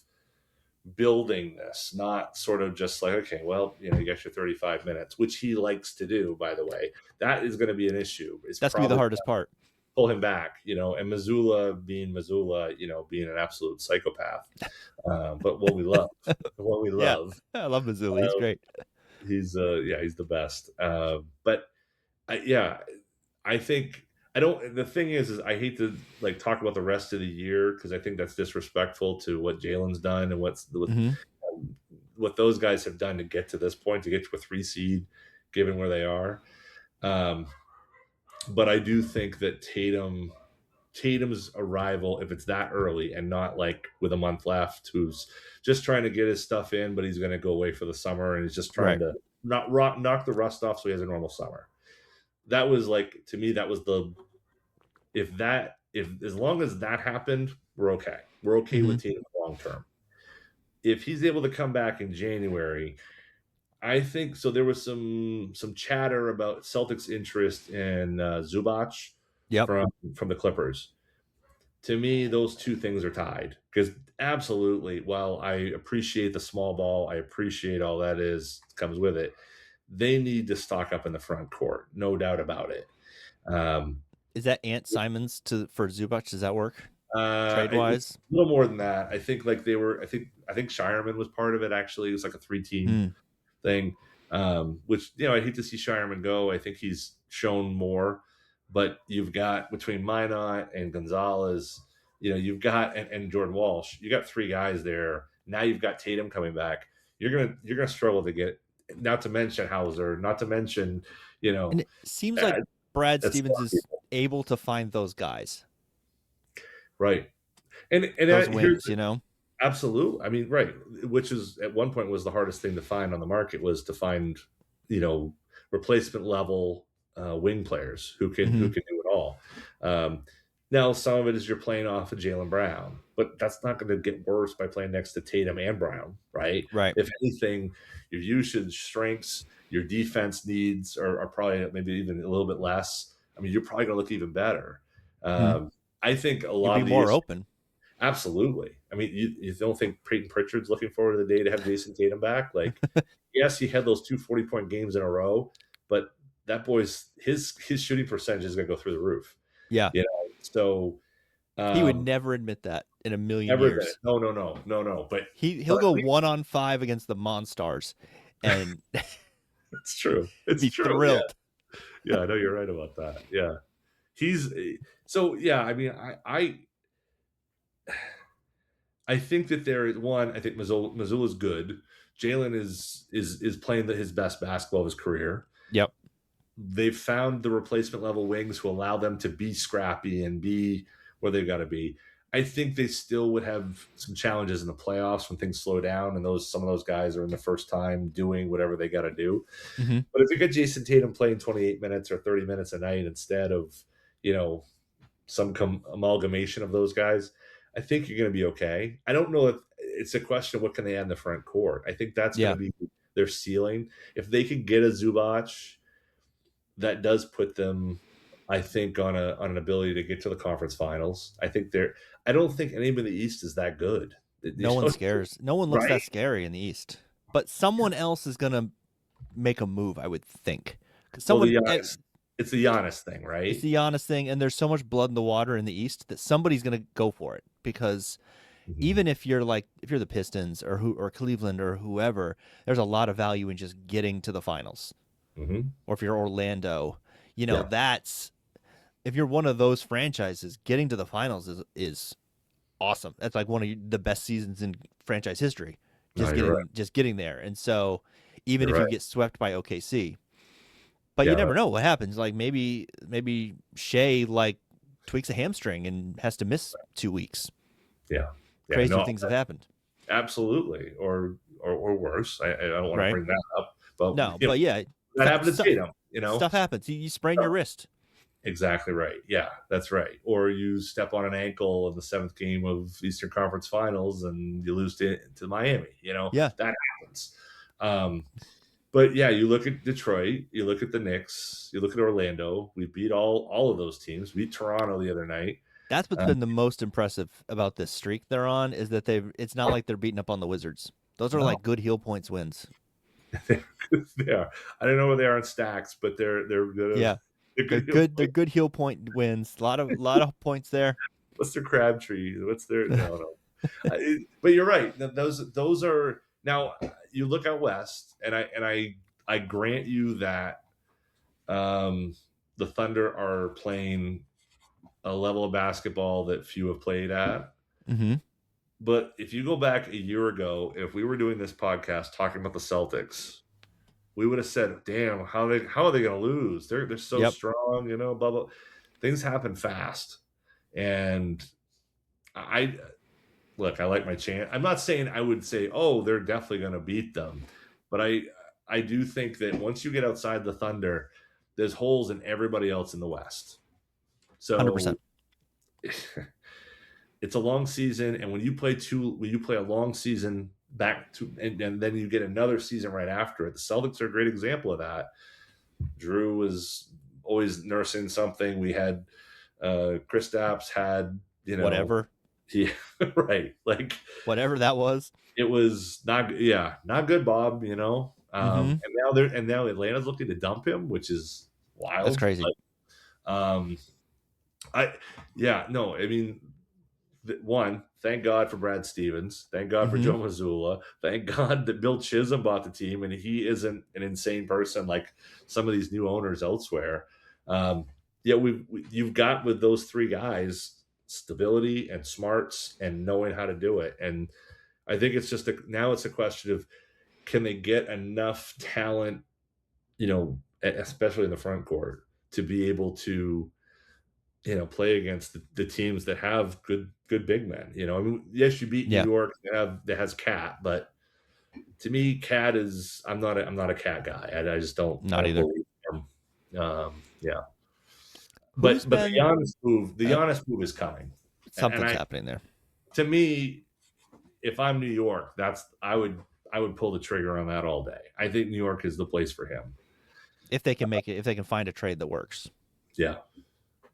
building this, not sort of just like, okay, well, you got your 35 minutes, which he likes to do, by the way. That is going to be an issue. It's that's gonna be the probably hardest part. pull him back, and Missoula being Missoula, being an absolute psychopath. But what we Yeah, love, I love Missoula. He's great. he's the best. But yeah, I think I don't. The thing is I hate to like talk about the rest of the year because I think that's disrespectful to what Jalen's done and Hmm. what those guys have done to get to this point, to get to a 3 seed, given where they are. Um, but I do think that Tatum's arrival, if it's that early and not like with a month left, who's just trying to get his stuff in, but he's going to go away for the summer and he's just trying Right. to knock the rust off so he has a normal summer. That was like to me that was the if as long as that happened, we're okay. We're okay Hmm. with Tatum long term. If he's able to come back in January, I think so. There was some chatter about Celtics' interest in Zubac Yep. from the Clippers. To me, those two things are tied because absolutely, while I appreciate the small ball, I appreciate all that is comes with it. They need to stock up in the front court, no doubt about it. Um, Is that Ant Simons to for Zubac? Does that work It's trade-wise? a little more than that. I think like they were. I think Shireman was part of it. Actually, it was like a 3 team Hmm. thing. Which I hate to see Shireman go. I think he's shown more, but you've got between Minot and Gonzalez, you've got and Jordan Walsh, you got 3 guys there. Now you've got Tatum coming back. You're gonna struggle to get. Not to mention Hauser. Not to mention, you And know, it seems uh, like Brad that's Stevens is able to find those guys, right. And those here's wings. You know. absolutely. I mean, right. Which is at one point was the hardest thing to find on the market was to find, you know, replacement level wing players who Hmm. can do it all. Um, now, some of it is you're playing off of Jalen Brown, but that's not going to get worse by playing next to Tatum and Brown, right? Right. If anything, your usage strengths, your defense needs are probably maybe even a little bit less. I mean, you're probably going to look even better. Hmm. I think a You'll lot be of the more issues. open. Absolutely. I mean, you don't think Peyton Pritchard's looking forward to the day to have Jason Tatum back? Like, yes, he had those 2 40-point games in a row, but that boy's his shooting percentage is going to go through the roof. Yeah. So He would um, never admit that in a million never that. years. No, no, no, no, no. He'll But at go least 1-on-5 against the Monstars and it's true. It's be true. Yeah, thrilled. yeah. I know you're right about that. Yeah, he's so yeah. I mean, I I think that there is one. I think Missoula's good. Jalen is playing his best basketball of his career. Yep. They've found the replacement level wings who allow them to be scrappy and be where they've got to be. I think they still would have some challenges in the playoffs when things slow down, and some of those guys are in the first time doing whatever they got to do. Mm-hmm. But if you get Jason Tatum playing 28 minutes or 30 minutes a night instead of, you know, some amalgamation of those guys, I think you're going to be okay. I don't know if it's a question of what can they add in the front court. I think that's going Yeah. to be their ceiling. If they can get a Zubac, that does put them, I think, on an ability to get to the conference finals. I think they're. I don't think anybody in the East is that good. No one scares. No one looks right? that scary in the East. But someone else is gonna make a move, I would think. Well, Someone, it's the Giannis thing, right? it's the Giannis thing, and there's so much blood in the water in the East that somebody's gonna go for it. Because even if you're the Pistons or Cleveland or whoever, there's a lot of value in just getting to the finals. Mm-hmm. Or if you're Orlando, Yeah. that's if you're one of those franchises, getting to the finals is awesome. That's like one of the best seasons in franchise history. Just getting there. And so even if you get swept by OKC, but you never know what happens. Like maybe Shea tweaks a hamstring and has to miss 2 weeks. Yeah. Crazy things have happened. Absolutely. Or worse. I don't want to bring that up. But no, but yeah. That happened to Tatum, Stuff happens. You sprain your wrist. Exactly right. Yeah, that's right. Or you step on an ankle in the 7th game of Eastern Conference Finals and you lose to Miami. Yeah. That happens. But yeah, you look at Detroit, you look at the Knicks, you look at Orlando. We beat all of those teams. We beat Toronto the other night. That's what's been the most impressive about this streak they're on is that it's not like they're beating up on the Wizards. Those are like good heel points wins. They are. I don't know where they are in stacks, but they're good. Yeah. They're good heel point wins. A lot of points there. What's their Crabtree? What's their no? But you're right. Those are now. You look out west, and I grant you that the Thunder are playing a level of basketball that few have played at. Mm-hmm. But if you go back a year ago, if we were doing this podcast talking about the Celtics, we would have said, "Damn, how are they going to lose? They're so strong, blah blah." Things happen fast, and I like my chance. I'm not saying I would say, "Oh, they're definitely going to beat them," but I do think that once you get outside the Thunder, there's holes in everybody else in the West. So 100%. It's a long season, and when you play a long season back to, and then you get another season right after it. The Celtics are a great example of that. Drew was always nursing something. We had Kristaps had whatever. Yeah, right. Like whatever that was. It was not good, Bob. And now Atlanta's looking to dump him, which is wild. That's crazy. One, thank God for Brad Stevens. Thank God for Joe Mazzulla. Thank God that Bill Chisholm bought the team, and he isn't an insane person like some of these new owners elsewhere. You've got with those 3 guys stability and smarts and knowing how to do it. And I think it's just now it's a question of can they get enough talent, especially in the front court, to be able to play against the teams that have good big men. Yes, you beat New York that has Cat, but to me, Cat is I'm not a Cat guy. I just don't. Not either. Yeah. But the Giannis move is coming. Something's happening there. To me, if I'm New York, I would pull the trigger on that all day. I think New York is the place for him. If they can make it, if they can find a trade that works. Yeah.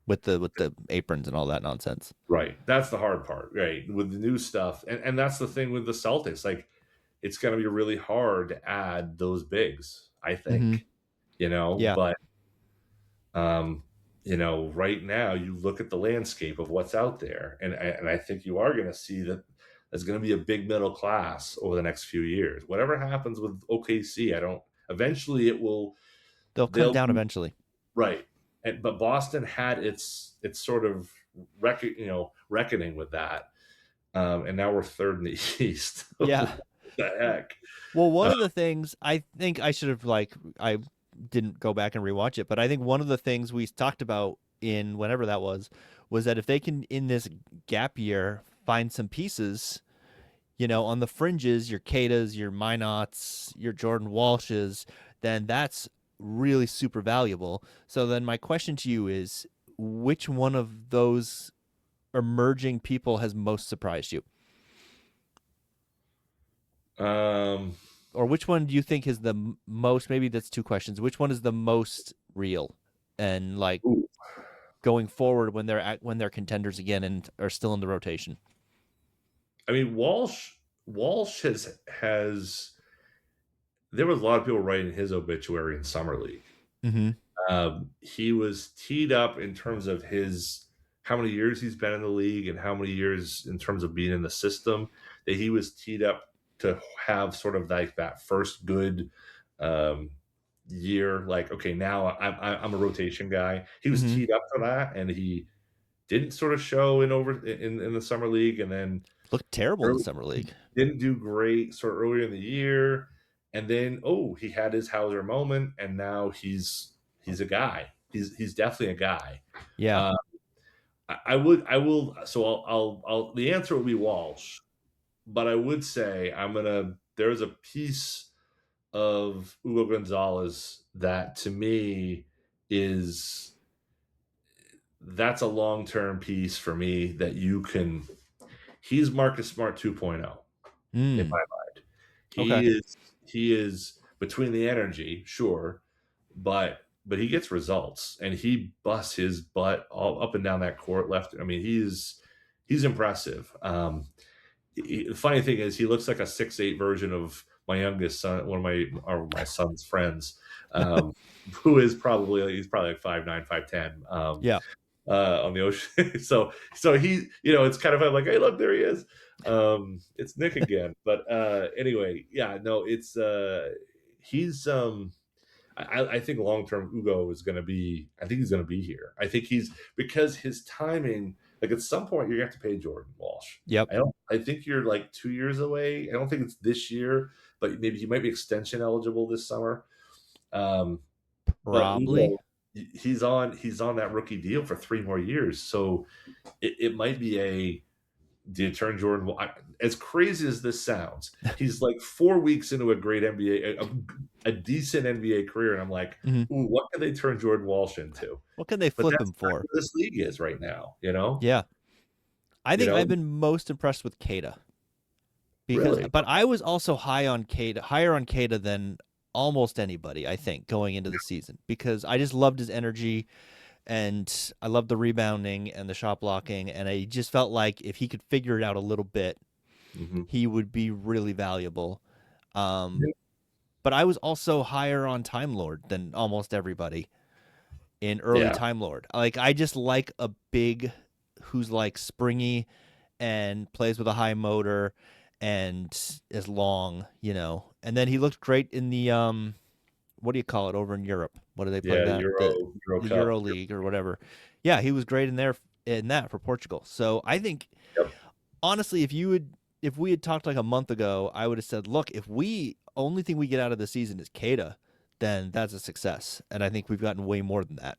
With the aprons and all that nonsense. Right. That's the hard part, right? With the new stuff. And that's the thing with the Celtics. Like, it's going to be really hard to add those bigs, I think. But, right now you look at the landscape of what's out there. And I think you are going to see that there's going to be a big middle class over the next few years. Whatever happens with OKC, eventually it will. They'll come down eventually. Right. But Boston had its sort of reckoning with that. and now we're third in the East. Yeah. What the heck? Well, one Uh, of the things I think I should have I didn't go back and rewatch it, but I think one of the things we talked about in whenever that was that if they can in this gap year find some pieces, on the fringes, your Katas, your Minots, your Jordan Walshes, then that's really super valuable. So then my question to you is, which one of those emerging people has most surprised you? um, Or which one do you think is the most, maybe that's two questions. Which one is the most real and like ooh, going forward when they're contenders again and are still in the rotation? I mean, Walsh has. There was a lot of people writing his obituary in summer league. Mm-hmm. He was teed up in terms of his how many years he's been in the league and how many years in terms of being in the system, that he was teed up to have sort of like that first good um, year. Like, okay, now I'm a rotation guy. He was Mm-hmm. teed up for that, and he didn't sort of show in the summer league, and then Looked terrible in the early, summer league. didn't do great sort of earlier in the year, and then he had his Hauser moment, and now he's a guy. He's definitely a guy. Yeah. Uh, I will. So I'll. The answer will be Walsh, but I would say I'm gonna. There's a piece of Hugo Gonzalez that to me is that's a long term piece for me that you can. He's Marcus Smart 2.0 in my Mm. mind. Okay. He is between the energy, sure, but he gets results and he busts his butt all up and down that court left. I mean, he's impressive. The funny thing is he looks like a 6'8" version of my youngest son, one of my son's friends, um, who is probably he's probably like 5'9", 5'10". Yeah. On the ocean. So he, it's kind of like, hey, look, there he is. It's Nick again. But anyway, yeah, no, it's he's I think long term Ugo is going to be. I think he's going to be here. I think he's because his timing. Like at some point, you're going to have to pay Jordan Walsh. Yep. I don't. I think you're like 2 years away. I don't think it's this year, but maybe he might be extension eligible this summer. Um, but Probably. Ugo, he's on that rookie deal for 3 more years. So it might be a do you turn Jordan? As crazy as this sounds, he's like 4 weeks into a great NBA, a decent NBA career, and I'm like, Mm-hmm. ooh, what can they turn Jordan Walsh into? What can they But flip that's him not for? where this league is right now. You know, Yeah. I you think know, I've been most impressed with Kada really. but I was also higher on Kada than almost anybody, I think, going into the season because I just loved his energy and I loved the rebounding and the shot blocking. And I just felt like if he could figure it out a little bit, Mm-hmm. he would be really valuable. Um, but I was also higher on Time Lord than almost everybody in early Yeah, Time Lord. Like I just like a big who's like springy and plays with a high motor and is long. And then he looked great in the what do you call it over in Europe? What do they play yeah, that? The Euro Euro Cup. League or whatever. Yeah, he was great in that for Portugal. So I think Yep. honestly, if we had talked like a month ago, I would have said, look, if we only thing we get out of the season is Kada, then that's a success. And I think we've gotten way more than that.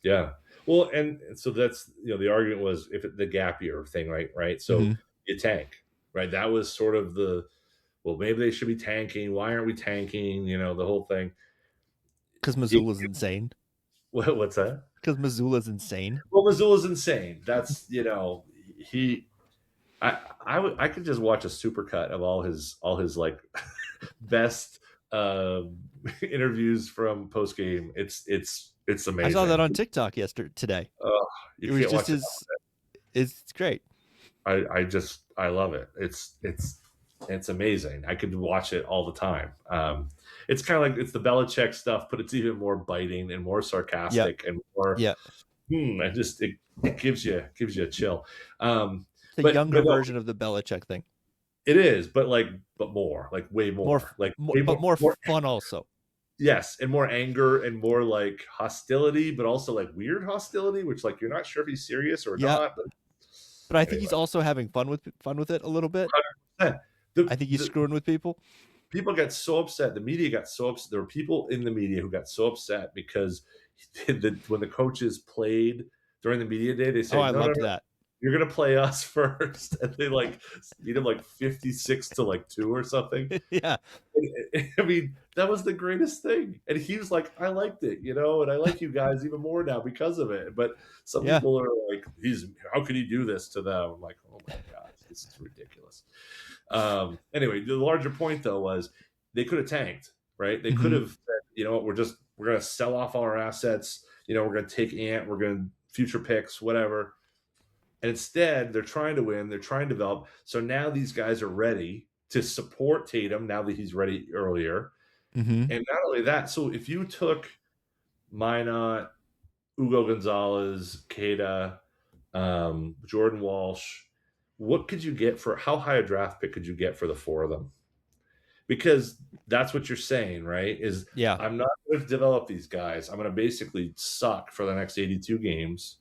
Yeah. Well, and so that's the argument was if the gap year thing, right? Right. So Mm-hmm. you tank, right? That was sort of the well, maybe they should be tanking. Why aren't we tanking? The whole thing. Because You, Missoula's insane. what's that? Because Missoula's insane. Well, Missoula's insane. That's he. I could just watch a supercut of all his like best interviews from post game. It's I saw that amazing. on TikTok today. Oh, you It was can't just watch it. his. It's great. I love it. It's amazing. I could watch it all the time. It's kind of like it's the Belichick stuff, but it's even more biting and more Yep. sarcastic and more. Yeah. And just it gives you a chill. The But younger no, version of the Belichick thing. it is, but more, like way More, more, like more way but more more. fun also. Yes, and more anger and more like hostility, but also like weird hostility, which like you're not sure if he's serious or Yeah. not. But But I think Anyway, he's also having fun with it a little bit. 100%. The, I think he's the screwing with people. people got so upset. The media got so upset. There were people in the media who got so upset because when the coaches played during the media day, they Oh, say, I no, no, loved no, that. you're gonna play us first, and they like beat him like 56 to like 2 or something. Yeah. I mean, that was the greatest thing. And he was like, I liked it, and I like you guys even more now because of it. But some Yeah. people are like, how can he do this to them? I'm like, oh my God, this is ridiculous. Anyway, the larger point though was they could have tanked, right? They could Mm-hmm. have said, you know what, we're gonna sell off all our assets, we're gonna take Ant, we're gonna future picks, whatever. And instead, they're trying to win, they're trying to develop. So now these guys are ready to support Tatum now that he's ready earlier. Mm-hmm. And not only that, so if you took Minot, Ugo Gonzalez, Queta, Jordan Walsh, what could you get for how high a draft pick could you get for the four of them? Because that's what you're saying, right? Is Yeah. I'm not going to develop these guys. I'm going to basically suck for the next 82 games,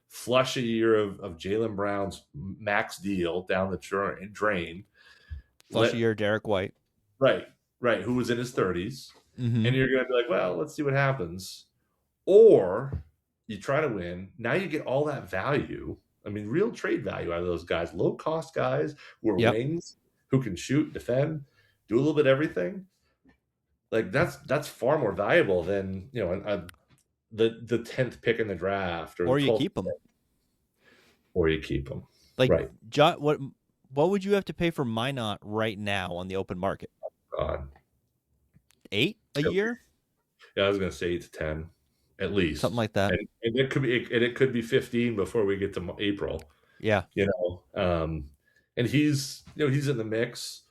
flush a year of Jaylen Brown's max deal down the drain. Flush a Let year, Derek White. right, right, who was in his 30s, Mm-hmm. and you're going to be like, well, let's see what happens. Or you try to win. Now you get all that value. I mean, real trade value out of those guys, low cost guys who are Yep. wings, who can shoot, defend, do a little bit of everything. Like that's far more valuable than the 10th pick in the draft or the Or you 12th, keep them. or you keep them. Like, Right. John, what would you have to pay for Minot right now on the open market? God. 8 a year? Yeah, I was going to say 8 to 10, at Something least, like that. and it could be 15 before we get to April. Yeah. And he's in the mix,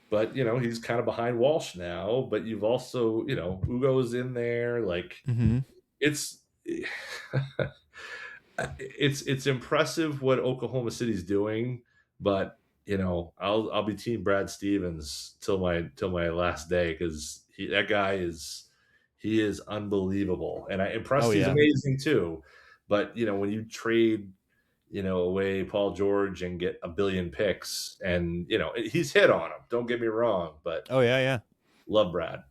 but he's kind of behind Walsh now. But you've also Ugo's in there. Like Mm-hmm. it's it's impressive what Oklahoma City's doing, but I'll be team Brad Stevens till my last day because that guy is unbelievable, and Oh Presti's yeah. amazing too. But when you trade away Paul George and get a billion picks, and he's hit on him. Don't get me wrong, but Oh yeah, yeah. love Brad.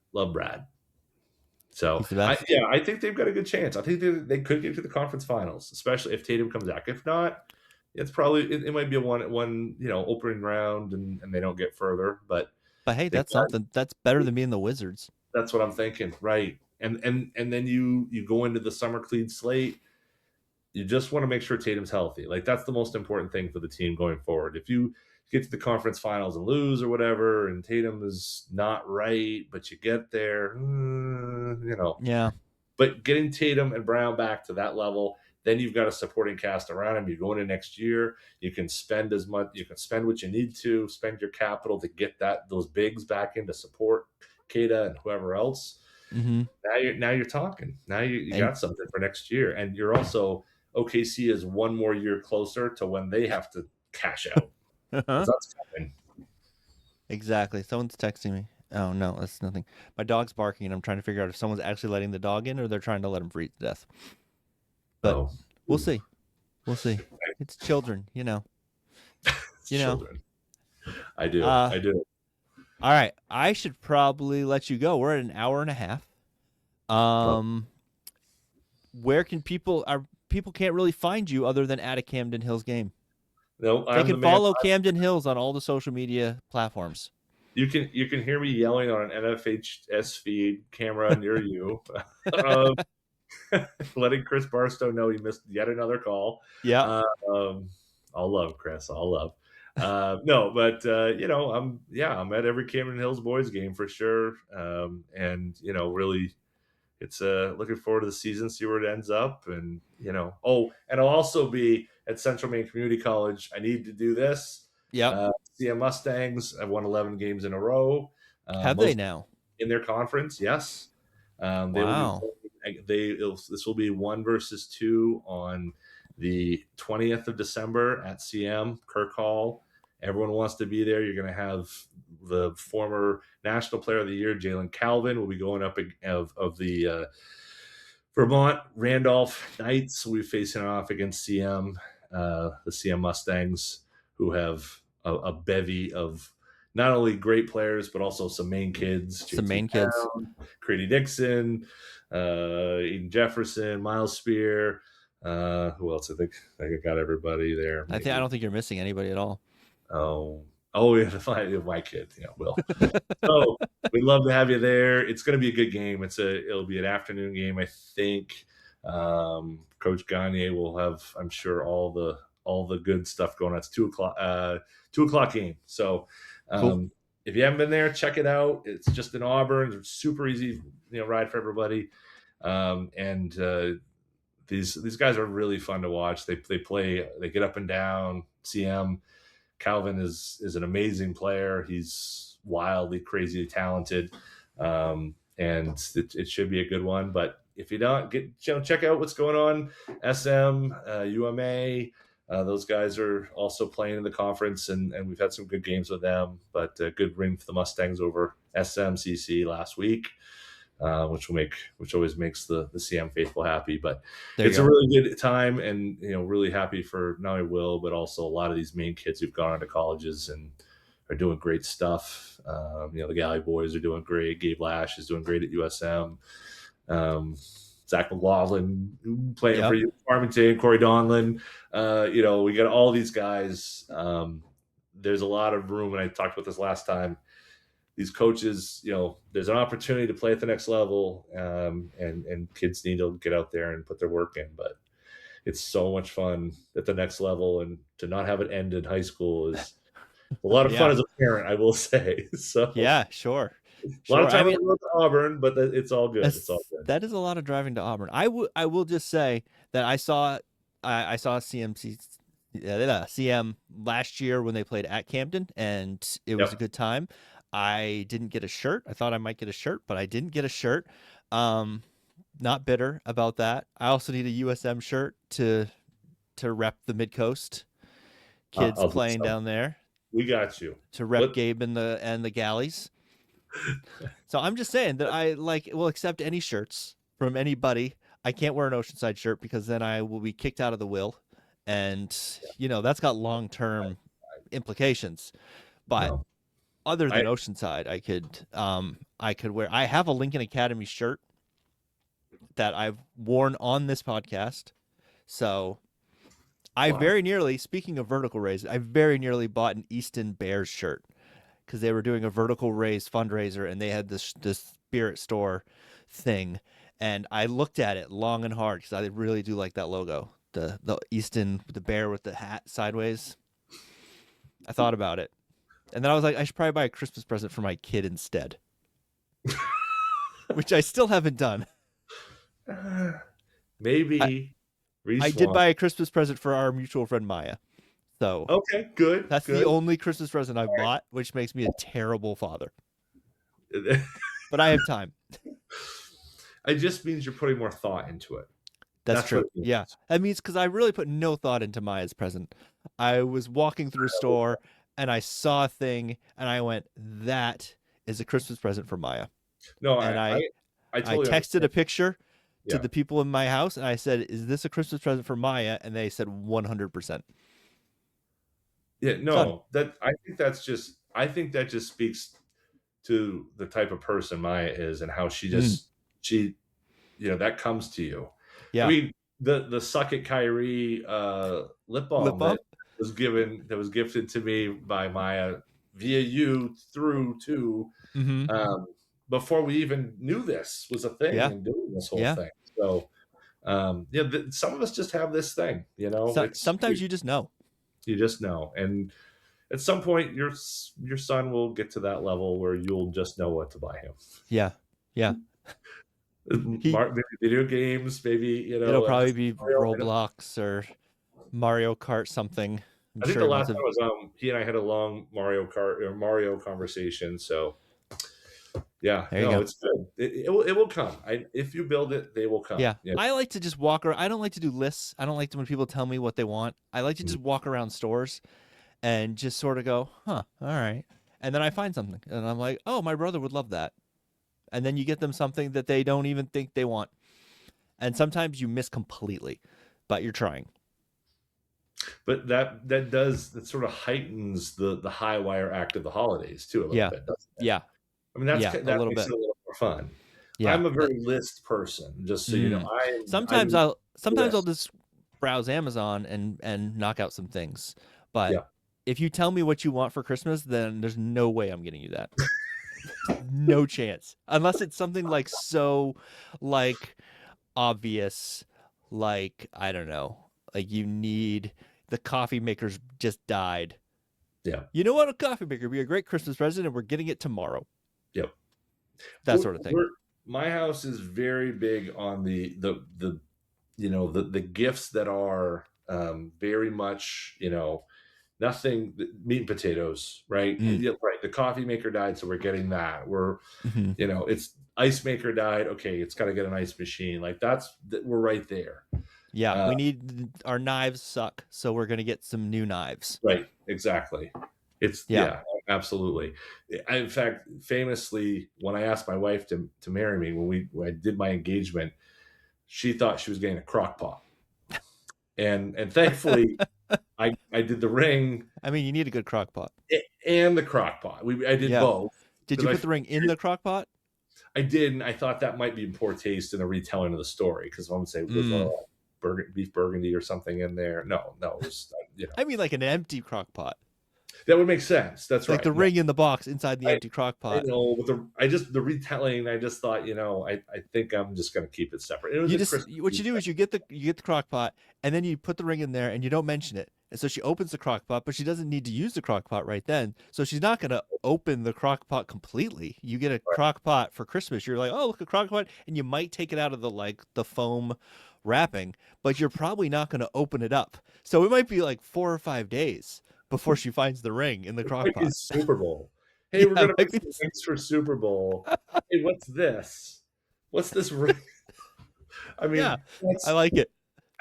So He's the best. I think they've got a good chance. I think they could get to the conference finals, especially if Tatum comes back. If not, it's probably it might be a one opening round, and they don't get further. But But hey, they that's something. That's better than being the Wizards. that's what I'm thinking, right? And then you go into the summer clean slate. You just want to make sure Tatum's healthy. Like that's the most important thing for the team going forward. If you get to the conference finals and lose or whatever, and Tatum is not right, but you get there, Yeah. But getting Tatum and Brown back to that level, then you've got a supporting cast around him. You go into next year, you can spend as much, you can spend what you need to, spend your capital to get those bigs back in to support Queta and whoever else. Mm-hmm. Now you're talking. Now you And got something for next year, and you're also OKC is one more year closer to when they have to cash out. That's coming. exactly. Someone's texting me. Oh no, that's nothing. My dog's barking, and I'm trying to figure out if someone's actually letting the dog in or they're trying to let him freeze to death. But Oh, we'll see. We'll see. It's children, it's children. I do. Uh, I do. all right. I should probably let you go. We're at an hour and a half. Well, Where can people can't really find you other than at a Camden Hills game? no, They I'm the can man. follow Camden Hills on all the social media platforms. You can hear me yelling on an NFHS feed camera near you, um, letting Chris Barstow know he missed yet another call. Yeah. Um, I'll love Chris. I'll love. No, but I'm at every Camden Hills boys game for sure, and really, it's looking forward to the season, see where it ends up, and and I'll also be at Central Maine Community College. I need to do this. Yep. CM Mustangs. I've won 11 games in a row. Have they Most now? in their conference, yes. They will be. Wow. This will be 1-2 on the 20th of December at CM Kirk Hall. Everyone wants to be there. You're going to have the former National Player of the Year, Jalen Calvin, will be going up of the Vermont Randolph Knights. We'll be facing off against CM. the CM Mustangs, who have a bevy of not only great players but also some Maine kids. Some JT Maine kids. Brown, Grady Dixon, Eden Jefferson, Miles Spear. Who else? I think I got everybody there. I don't think you're missing anybody at all. Yeah, my kid. Yeah, Will. So we'd love to have you there. It's going to be a good game. It'll be an afternoon game, I think. Coach Gagne will have, I'm sure, all the good stuff going on. It's 2:00, 2:00 game. So Cool. if you haven't been there, check it out. It's just in Auburn. It's super easy, ride for everybody. And these guys are really fun to watch. They play. They get up and down. CM Calvin is an amazing player. He's wildly, crazy talented, and it should be a good one. But if you don't check out what's going on. SM, UMA, those guys are also playing in the conference, and we've had some good games with them. But a good ring for the Mustangs over SMCC last week. Which always makes the CM faithful happy. But it's a really good time, and really happy for not only Will but also a lot of these Maine kids who've gone on to colleges and are doing great stuff. The Galley boys are doing great. Gabe Lash is doing great at USM. Zach McLaughlin playing for Farmington. Corey Donlin. We got all these guys. There's a lot of room, and I talked about this last time. These coaches, there's an opportunity to play at the next level, and kids need to get out there and put their work in. But it's so much fun at the next level, and to not have it end in high school is a lot of fun as a parent, I will say. So yeah, sure. A lot of time to Auburn, but it's all good. It's all good. That is a lot of driving to Auburn. I will just say that I saw CM last year when they played at Camden, and it was a good time. I didn't get a shirt. I thought I might get a shirt, but I didn't get a shirt. Not bitter about that. I also need a USM shirt to rep the Mid-Coast kids playing down there. We got you. To rep Gabe and the Galleys. So I'm just saying that I will accept any shirts from anybody. I can't wear an Oceanside shirt because then I will be kicked out of the will, and that's got long-term implications. But other than Oceanside, I could wear. I have a Lincoln Academy shirt that I've worn on this podcast. So I very nearly, speaking of vertical raise, I very nearly bought an Easton Bears shirt because they were doing a vertical raise fundraiser and they had this Spirit Store thing. And I looked at it long and hard because I really do like that logo. The Easton, the bear with the hat sideways. I thought about it. And then I was like, I should probably buy a Christmas present for my kid instead. Which I still haven't done. Maybe. I did buy a Christmas present for our mutual friend Maya. So okay, good. That's the only Christmas present I've bought, which makes me a terrible father. But I have time. It just means you're putting more thought into it. That's true. Yeah. That means because I really put no thought into Maya's present. I was walking through a store and I saw a thing and I went, that is a Christmas present for Maya. No, and I totally texted a picture to the people in my house and I said, is this a Christmas present for Maya? And they said 100%. Yeah, no, I think that just speaks to the type of person Maya is and how she that comes to you. Yeah. I mean, the Suck It Kyrie lip balm that was gifted to me by Maya via you through to before we even knew this was a thing and doing this whole thing. So some of us just have this thing, sometimes you just know. You just know. And at some point your son will get to that level where you'll just know what to buy him. Yeah. Yeah. Maybe video games, maybe it'll probably be Roblox or Mario Kart something. I think the last time was he and I had a long Mario Kart or Mario conversation. So it's good. It will come. If you build it, they will come. Yeah. I like to just walk around. I don't like to do lists. I don't like when people tell me what they want. I like to just walk around stores and just sort of go, all right. And then I find something and I'm like, oh, my brother would love that. And then you get them something that they don't even think they want. And sometimes you miss completely, but you're trying. But that sort of heightens the high wire act of the holidays too a little Yeah. bit, doesn't it? Yeah. I mean, Yeah. A that little makes bit. it a little more fun. Yeah. I'm a very list person, just so you know. I Sometimes I'll list. just browse Amazon and knock out some things. But Yeah, if you tell me what you want for Christmas, then there's no way I'm getting you that. No chance. Unless it's something like so like obvious, like I don't know, like you need the coffee maker's just died. yeah, You know what? A coffee maker would be a great Christmas present and we're getting it tomorrow. yep. That sort of thing. My house is very big on the the gifts that are very much nothing meat and potatoes, right? Mm. Yeah, right. The coffee maker died, so we're getting that. Hmm. It's ice maker died. Okay, it's got to get an ice machine. Like we're right there. Yeah, Uh, we need our knives suck, so we're gonna get some new knives. right, exactly. It's Yeah. absolutely. In fact, famously, when I asked my wife to marry me when I did my engagement, she thought she was getting a crock pot, and thankfully, I did the ring I mean, you need a good crock pot. and the crock pot. I did Yeah. both Did you because put the ring in the crock pot? I did, and I thought that might be in poor taste in a retelling of the story because I'm gonna say was Mm. beef burgundy or something in there. No, it was I mean, like an empty crock pot, that would make sense. That's like right. the No, ring in the box inside the I, empty crock I pot. know, but the retelling. I just thought, I think I'm just gonna keep it separate. It was You a just Christmas what you Eve do thing. is you get the crock pot and then you put the ring in there and you don't mention it. And so she opens the crock pot, but she doesn't need to use the crock pot right then. So she's not going to open the crock pot completely. You get a Right. crock pot for Christmas. You're like, "Oh, look, a crock pot." And you might take it out of the foam wrapping, but you're probably not going to open it up. So it might be like 4 or 5 days before she finds the ring in the It crock might be pot. Super Bowl. Hey, Yeah, we're it gonna might make be some things for Super Bowl. Hey, what's this? What's this ring? I Yeah. mean, I like it.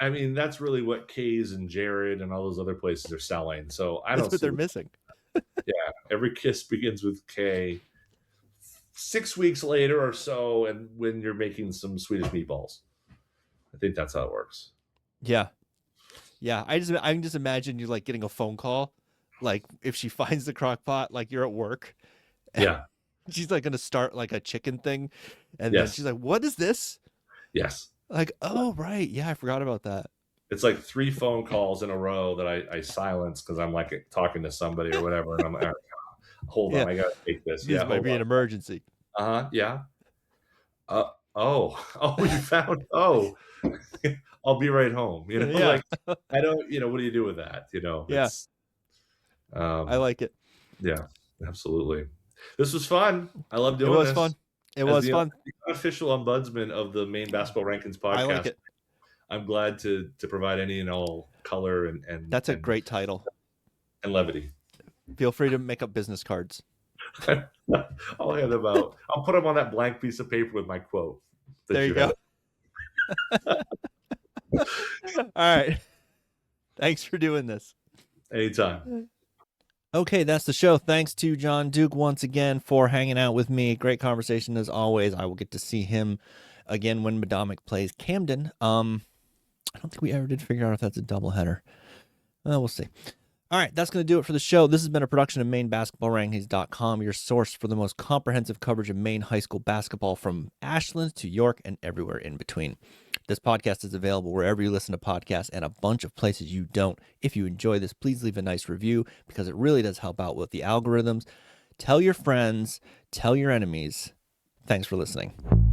that's really what K's and Jared and all those other places are selling. So I That's don't what see. they're missing. Yeah, every kiss begins with K. 6 weeks later or so, and when you're making some Swedish meatballs, I think that's how it works. Yeah. Yeah, I can just imagine you like getting a phone call, like if she finds the crock pot, like you're at work, Yeah. she's like gonna start like a chicken thing, and then Yes. she's like, "What is this?" Yes. Like, "Oh right, yeah, I forgot about that." It's like 3 phone calls in a row that I silence because I'm like talking to somebody or whatever, and I'm like, "All right, hold Yeah, on, I gotta take this. this Yeah, might hold be an on. emergency. Yeah. Oh, you found. Oh, I'll be right home. Yeah, Like I don't. What do you do with that? yeah, I Um, like it. yeah, absolutely. This was fun. I love It doing was this fun. It as was fun. the unofficial ombudsman of the Maine Basketball Rankings I like podcast. it. I'm glad to provide any and all color That's a great title. and levity. Feel free to make up business cards. I'll hand them out. I'll put them on that blank piece of paper with my quote There that you you go. have. All right. Thanks for doing this. Anytime. Okay, that's the show. Thanks to Jon Duke once again for hanging out with me. Great conversation as always. I will get to see him again when Madomic plays Camden. I don't think we ever did figure out if that's a doubleheader. We'll see. All right, that's going to do it for the show. This has been a production of MaineBasketballRankings.com, your source for the most comprehensive coverage of Maine high school basketball from Ashland to York and everywhere in between. This podcast is available wherever you listen to podcasts and a bunch of places you don't. If you enjoy this, please leave a nice review because it really does help out with the algorithms. Tell your friends, tell your enemies. Thanks for listening.